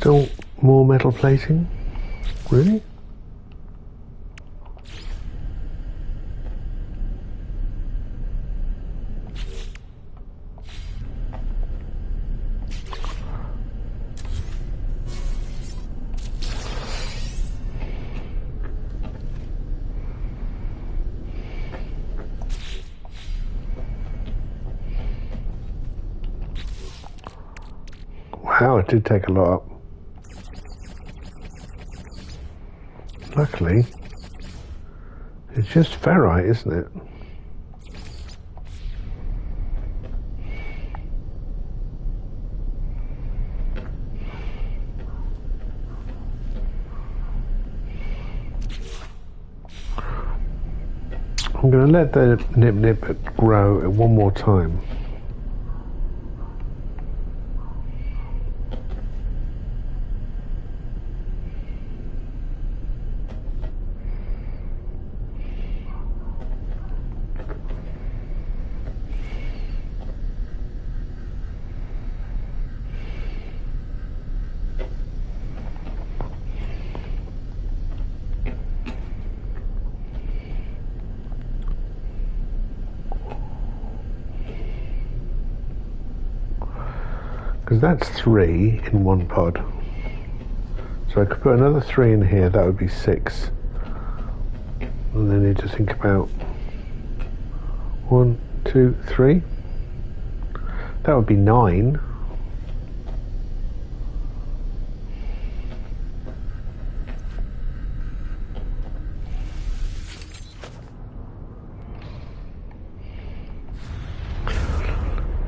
still more metal plating? Really? Wow, it did take a lot up. Luckily, it's just ferrite, isn't it? I'm going to let the nip grow one more time. Because that's 3 in one pod. So I could put another 3 in here, that would be 6. And then you just think about 1, 2, 3. That would be 9.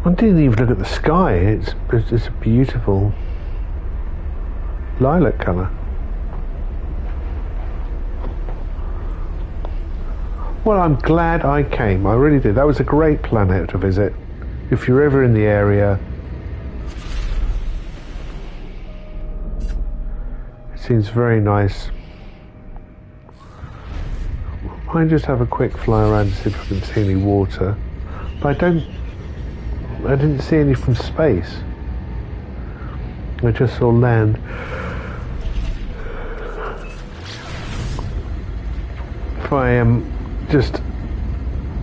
I didn't even look at the sky. It's a beautiful lilac colour. Well, I'm glad I came. I really did. That was a great planet to visit. If you're ever in the area, it seems very nice. I might just have a quick fly around to see if I can see any water. But I didn't see any from space. I just saw land. If I just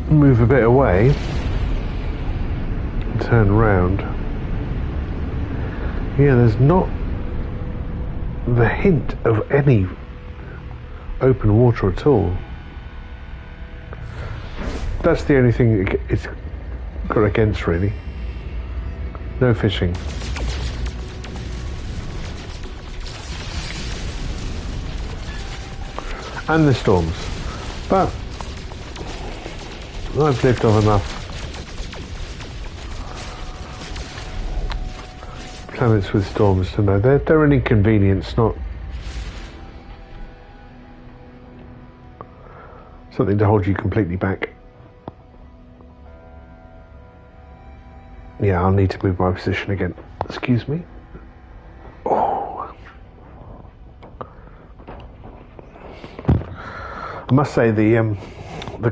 move a bit away and turn around, yeah, there's not the hint of any open water at all. That's the only thing it's got against, really. No fishing. And the storms. But I've lived off enough planets with storms to know they're an inconvenience, not something to hold you completely back. Yeah, I'll need to move my position again. Excuse me. Oh. I must say the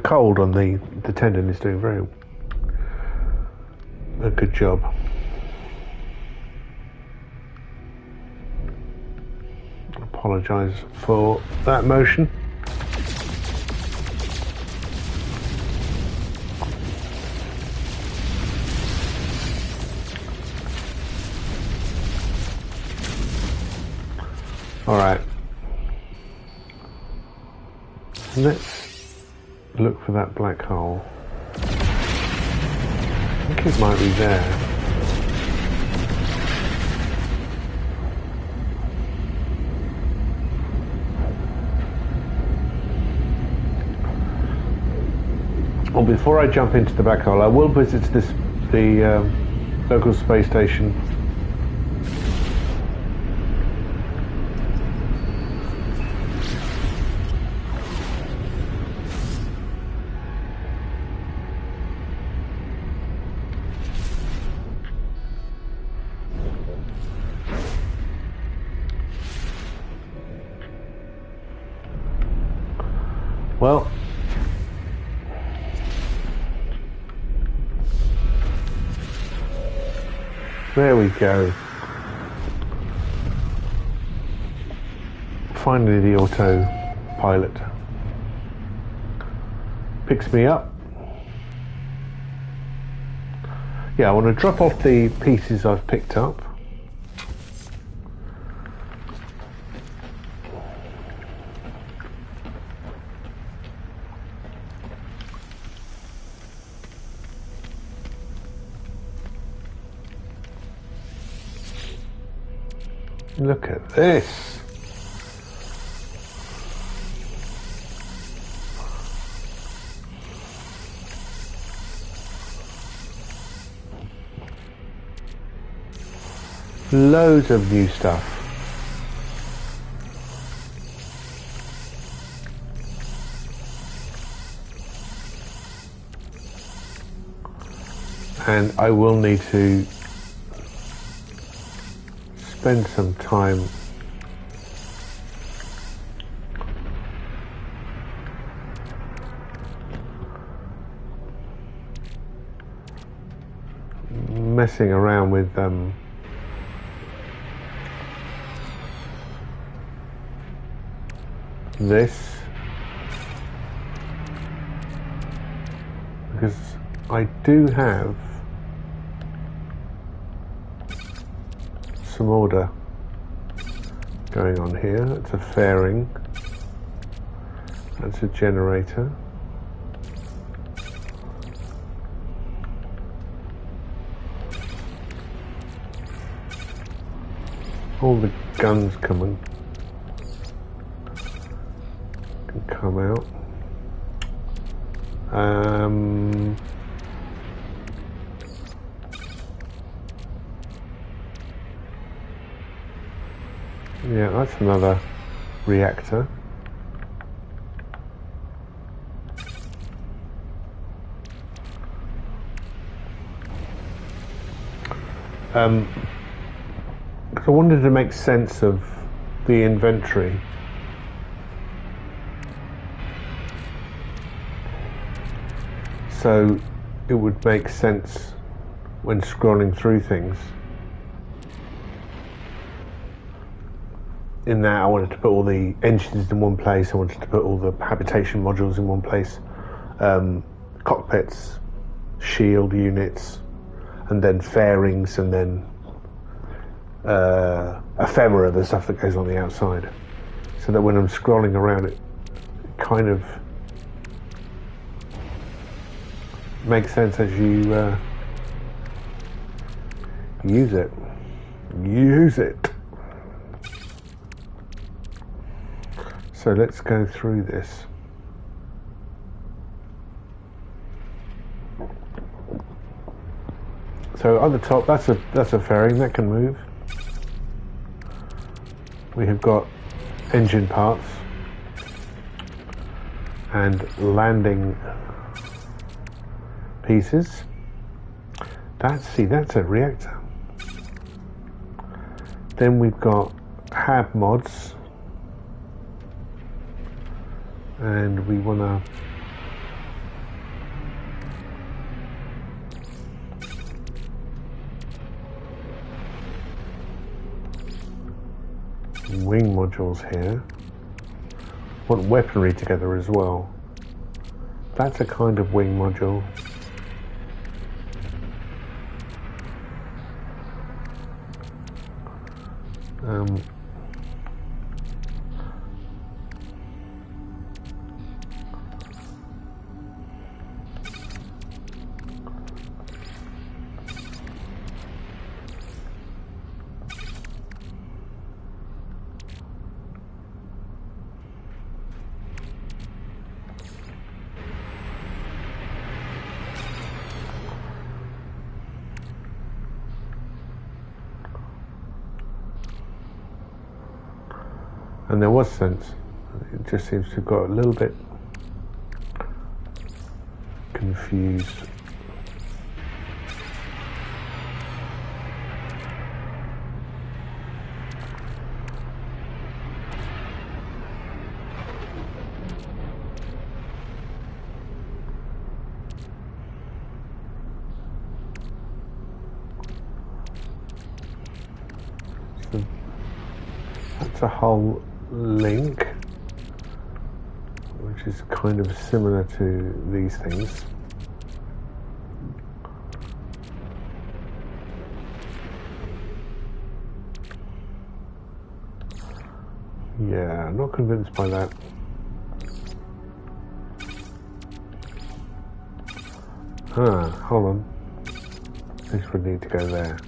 cold on the tendon is doing a good job. I apologise for that motion. Alright, let's look for that black hole. I think it might be there. Well, before I jump into the black hole, I will visit the local space station. Well, there we go. Finally, the autopilot picks me up. Yeah, I want to drop off the pieces I've picked up. Look at this. Loads of new stuff. And I will need to spend some time messing around with this, because I do have some order going on here. That's a fairing, that's a generator, all the guns can come out. Yeah, that's another reactor. I wanted to make sense of the inventory. So it would make sense when scrolling through things. In that I wanted to put all the engines in one place, I wanted to put all the habitation modules in one place, cockpits, shield units, and then fairings, and then ephemera, the stuff that goes on the outside. So that when I'm scrolling around, it kind of makes sense as you use it. Use it. So let's go through this. So at the top, that's a fairing that can move. We have got engine parts and landing pieces. That's a reactor. Then we've got hab mods, and we want to wing modules here. Want weaponry together as well. That's a kind of wing module. And there was sense. It just seems to have got a little bit confused. So that's a whole link, which is kind of similar to these things. Yeah, I'm not convinced by that. Hold on. This would need to go there.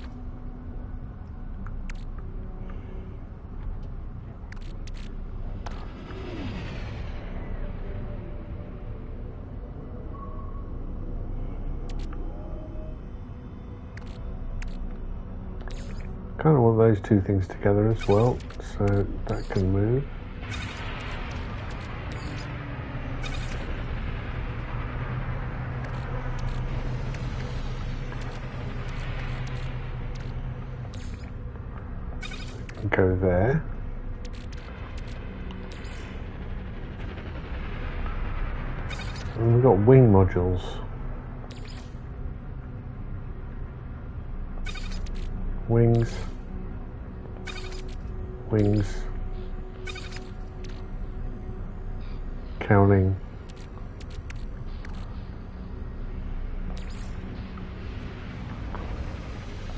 Kind of want those two things together as well, so that can move. Go there. And we've got wing modules. Wings. Wings. Counting.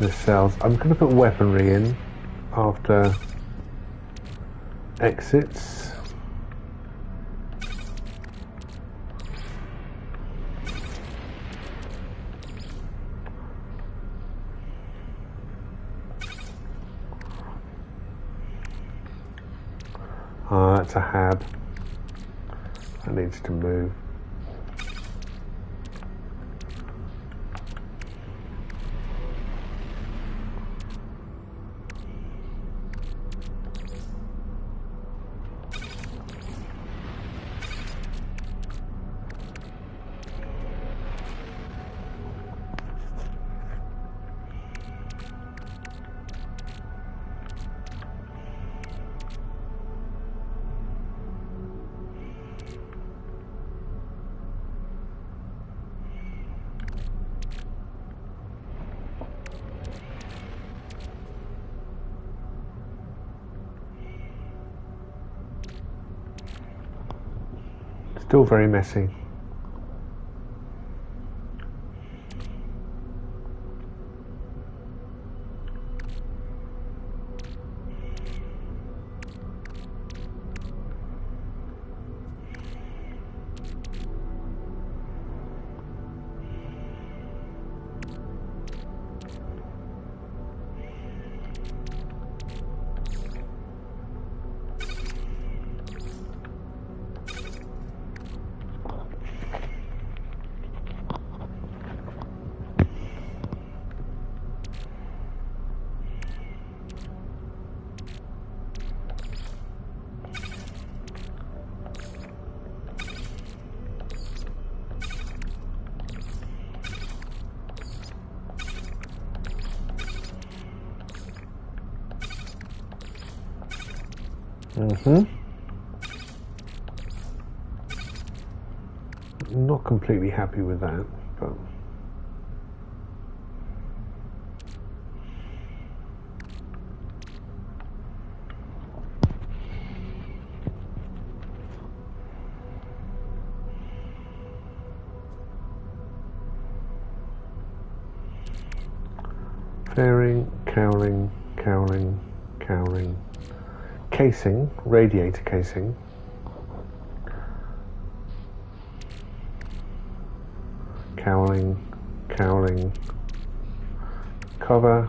The cells. I'm going to put weaponry in after exits. That's a hab. That needs to move. Still very messy. Not completely happy with that, but fairing, cowling, cowling, cowling. Casing, radiator casing. Cowling, cowling. Cover.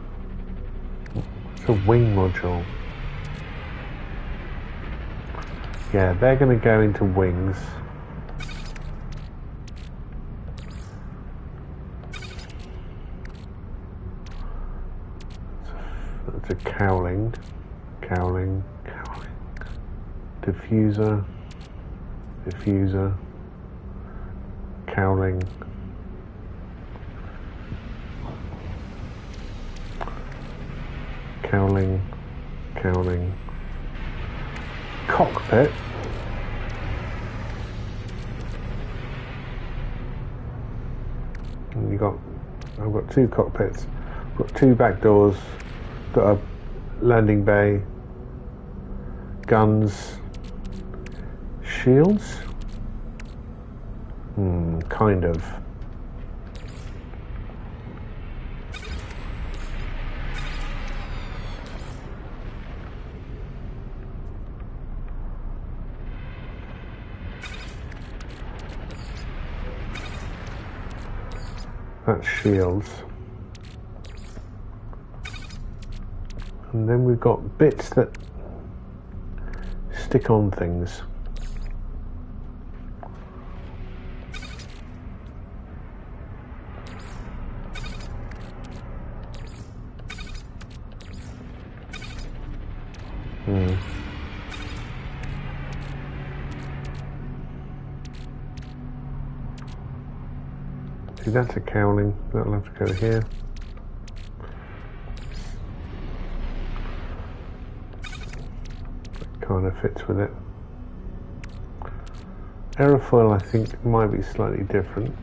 It's a wing module. Yeah, they're going to go into wings. It's a cowling, cowling, cowling. Diffuser, diffuser, cowling. Cowling, cowling. Cockpit. And I've got two cockpits. I've got two back doors. Got a landing bay. Guns. Shields? Kind of. That's shields. And then we've got bits that stick on things. See, that's a cowling. That'll have to go here. That kind of fits with it. Aerofoil, I think, might be slightly different.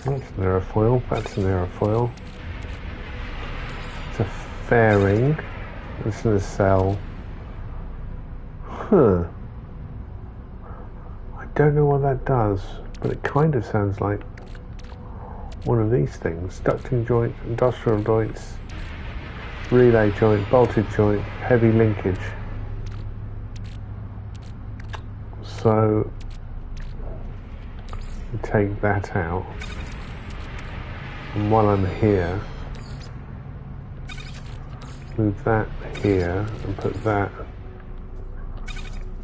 That's an aerofoil, that's an aerofoil. It's a fairing. It's a nacelle. Huh. I don't know what that does, but it kind of sounds like one of these things. Ducting joint, industrial joints, relay joint, bolted joint, heavy linkage. So, you take that out. And while I'm here, move that here and put that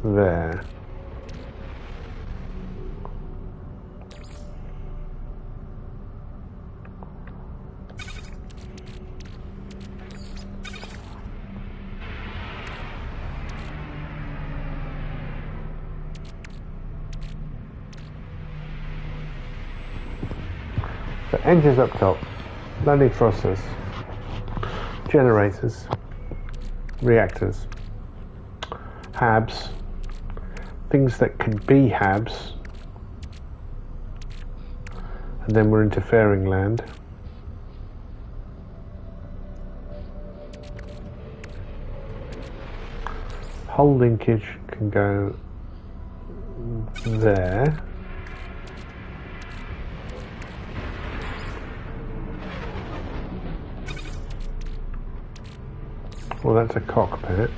there. So engines up top, landing thrusters, generators, reactors, habs, things that can be habs, and then we're into fairing land. Hull linkage can go there. Well, that's a cockpit.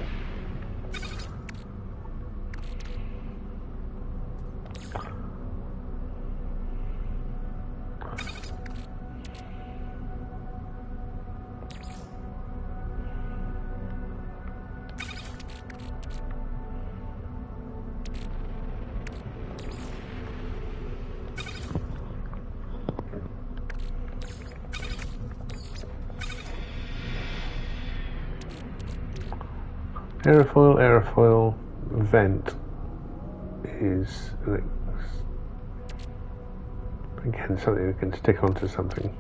Aerofoil, vent is, again, something we can stick onto something.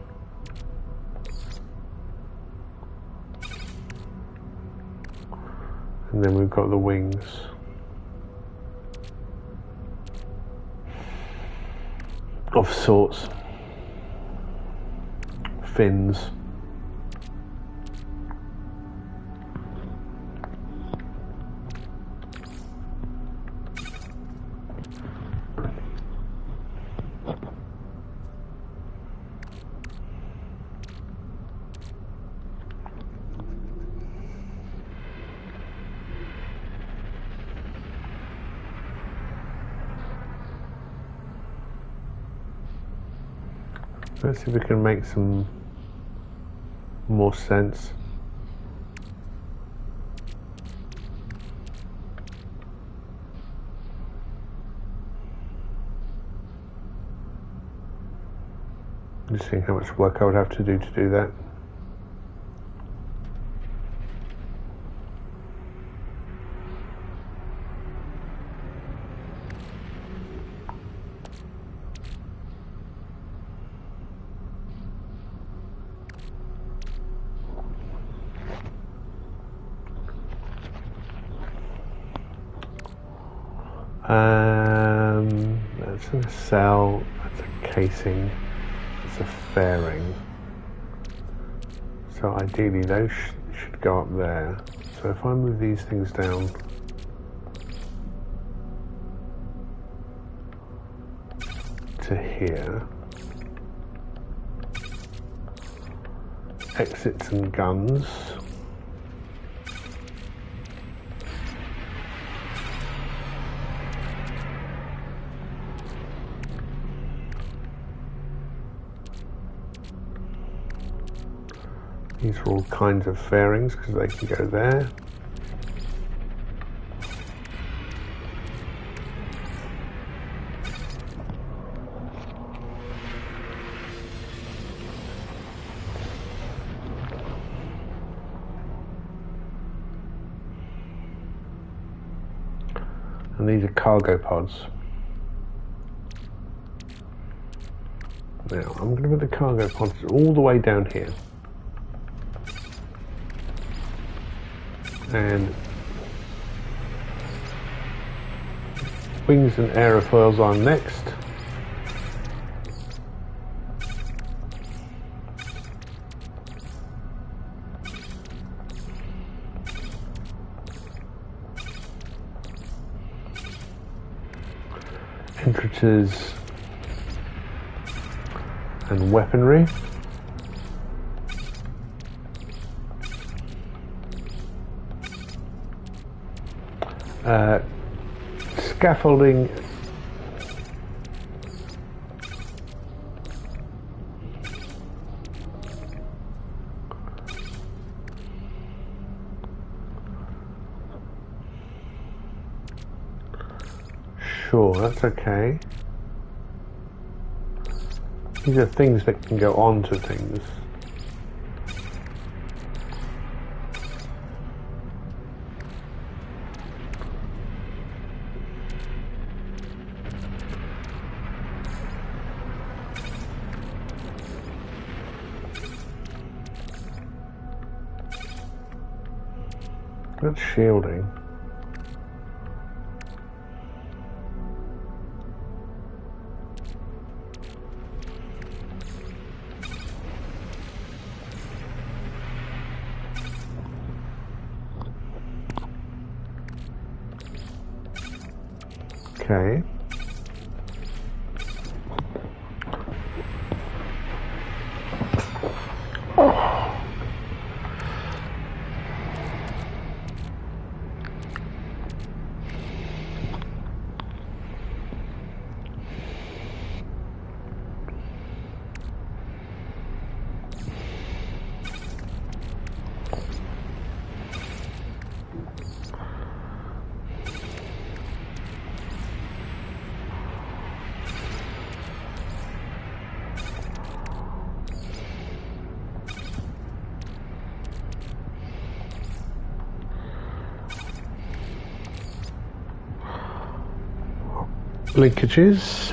And then we've got the wings. Of sorts. Fins. Let's see if we can make some more sense. Just seeing how much work I would have to do that. That's a nacelle, that's a casing, it's a fairing. So ideally those should go up there. So if I move these things down to here, exits and guns. These are all kinds of fairings because they can go there. And these are cargo pods. Now, I'm going to put the cargo pods all the way down here. And wings and aerofoils on next. Entrances and weaponry. Scaffolding sure, that's okay. These are things that can go onto things. That's shielding. Okay. Linkages.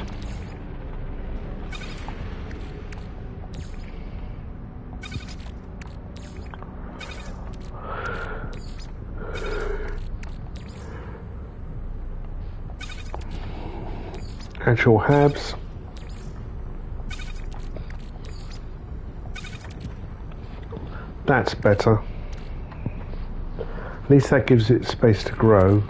Actual habs. That's better. At least that gives it space to grow.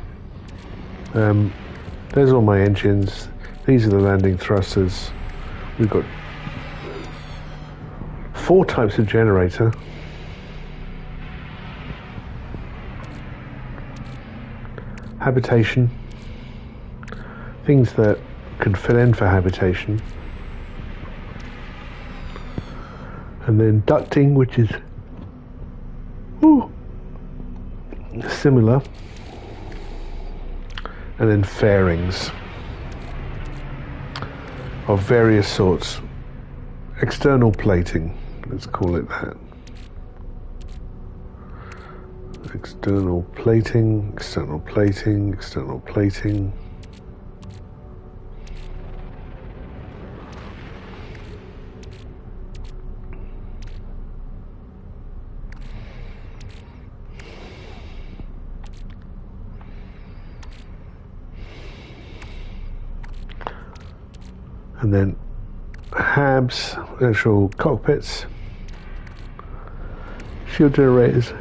There's all my engines. These are the landing thrusters. We've got 4 types of generator. Habitation. Things that can fill in for habitation. And then ducting, which is similar. And then fairings of various sorts. External plating, let's call it that. External plating, external plating, external plating. And then habs, actual cockpits, Fuel generators.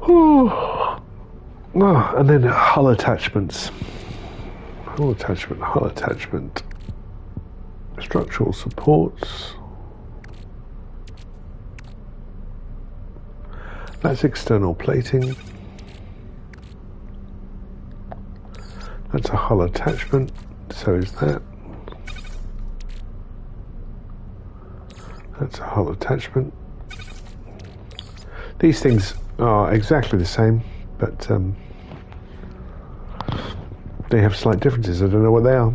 Oh, and then hull attachments. Hull attachment. Structural supports. That's external plating. That's a hull attachment. So is that. That's a hull attachment. These things are exactly the same, but they have slight differences. I don't know what they are,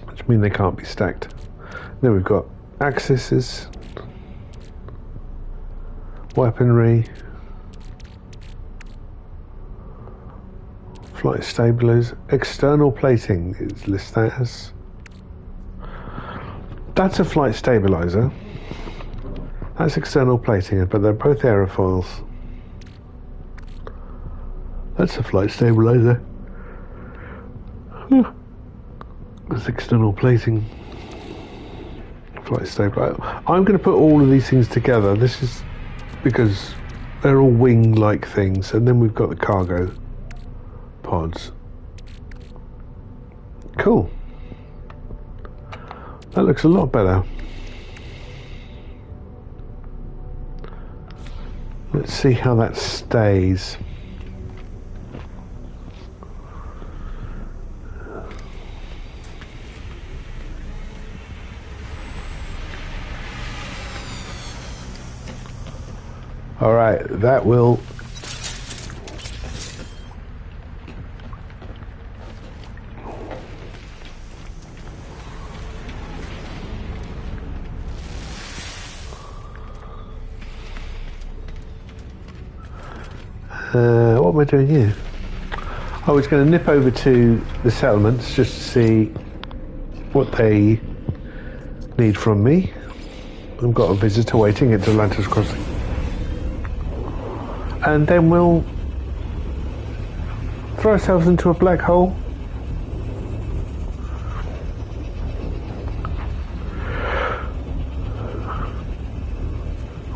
which mean they can't be stacked. Then we've got axes, weaponry, flight stabilizers, external plating is listed as. That's a flight stabilizer. That's external plating, but they're both aerofoils. That's a flight stabilizer. That's external plating. Flight stabilizer. I'm going to put all of these things together. This is because they're all wing-like things, and then we've got the cargo pods. Cool. That looks a lot better. Let's see how that stays. All right, that will. What am I doing here? I was going to nip over to the settlements just to see what they need from me. I've got a visitor waiting at Atlantis Crossing. And then we'll throw ourselves into a black hole.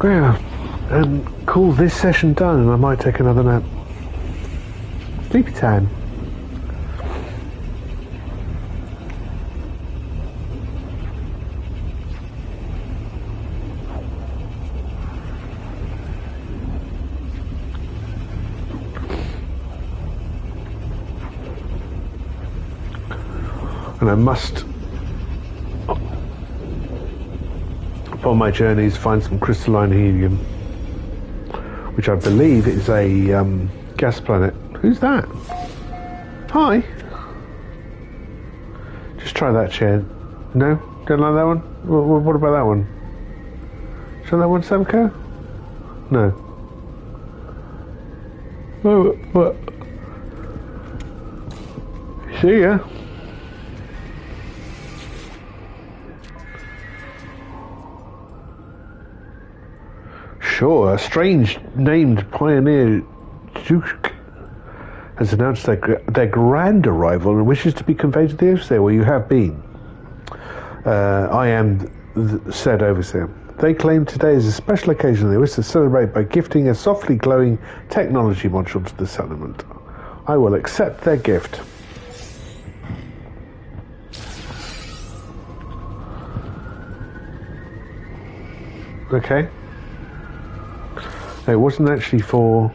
Yeah, and call this session done, and I might take another nap. Sleepy time. And I must, upon my journeys, find some crystalline helium, which I believe is a gas planet. Who's that? Hi. Just try that chair. No? Don't like that one? What about that one? Should that one, Samco? No. Oh, what? See ya. Sure, a strange named pioneer Duke has announced their grand arrival and wishes to be conveyed to the overseer where you have been. I am said overseer. They claim today is a special occasion they wish to celebrate by gifting a softly glowing technology module to the settlement. I will accept their gift. Okay. It wasn't actually for...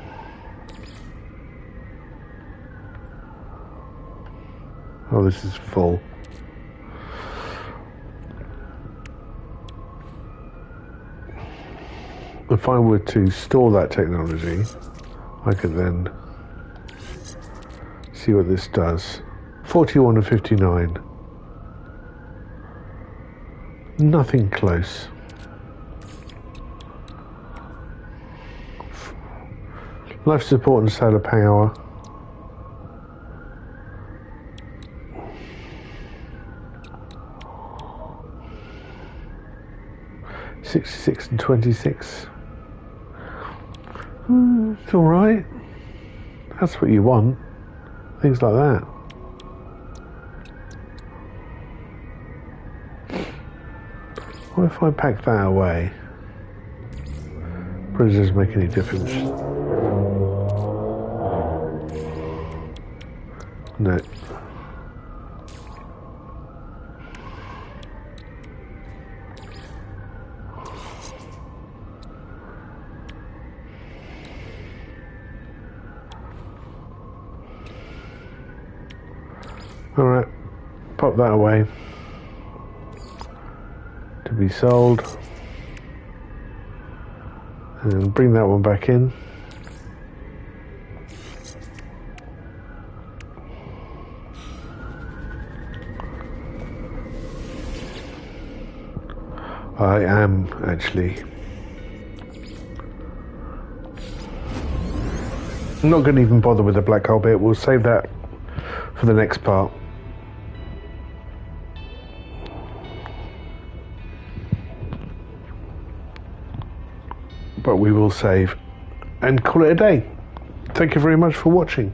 Oh, this is full. If I were to store that technology, I could then see what this does. 41 and 59. Nothing close. Life support and solar power. $66 and $26. It's all right. That's what you want. Things like that. What if I pack that away? suppose it doesn't make any difference. No. Alright, pop that away. To be sold. And bring that one back in. I am actually. I'm not going to even bother with the black hole bit. We'll save that for the next part. But we will save and call it a day. Thank you very much for watching.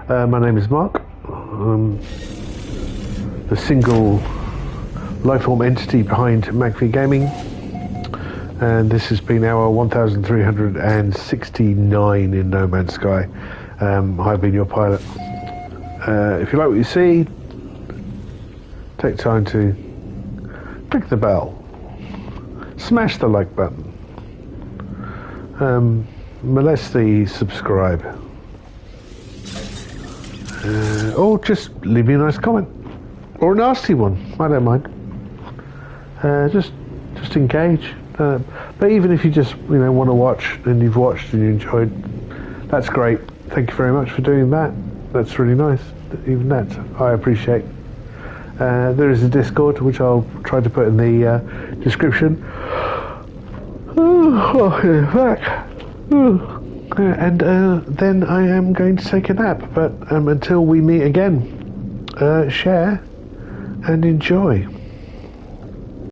My name is Mark. The single lifeform entity behind MacV Gaming, and this has been our 1369 in No Man's Sky. I've been your pilot. If you like what you see, take time to click the bell, smash the like button, molest the subscribe, or just leave me a nice comment or a nasty one. I don't mind. Just engage. But even if you just want to watch and you've watched and you enjoyed, that's great. Thank you very much for doing that. That's really nice. Even that I appreciate. There is a Discord which I'll try to put in the description. And then I am going to take a nap. But until we meet again, share and enjoy.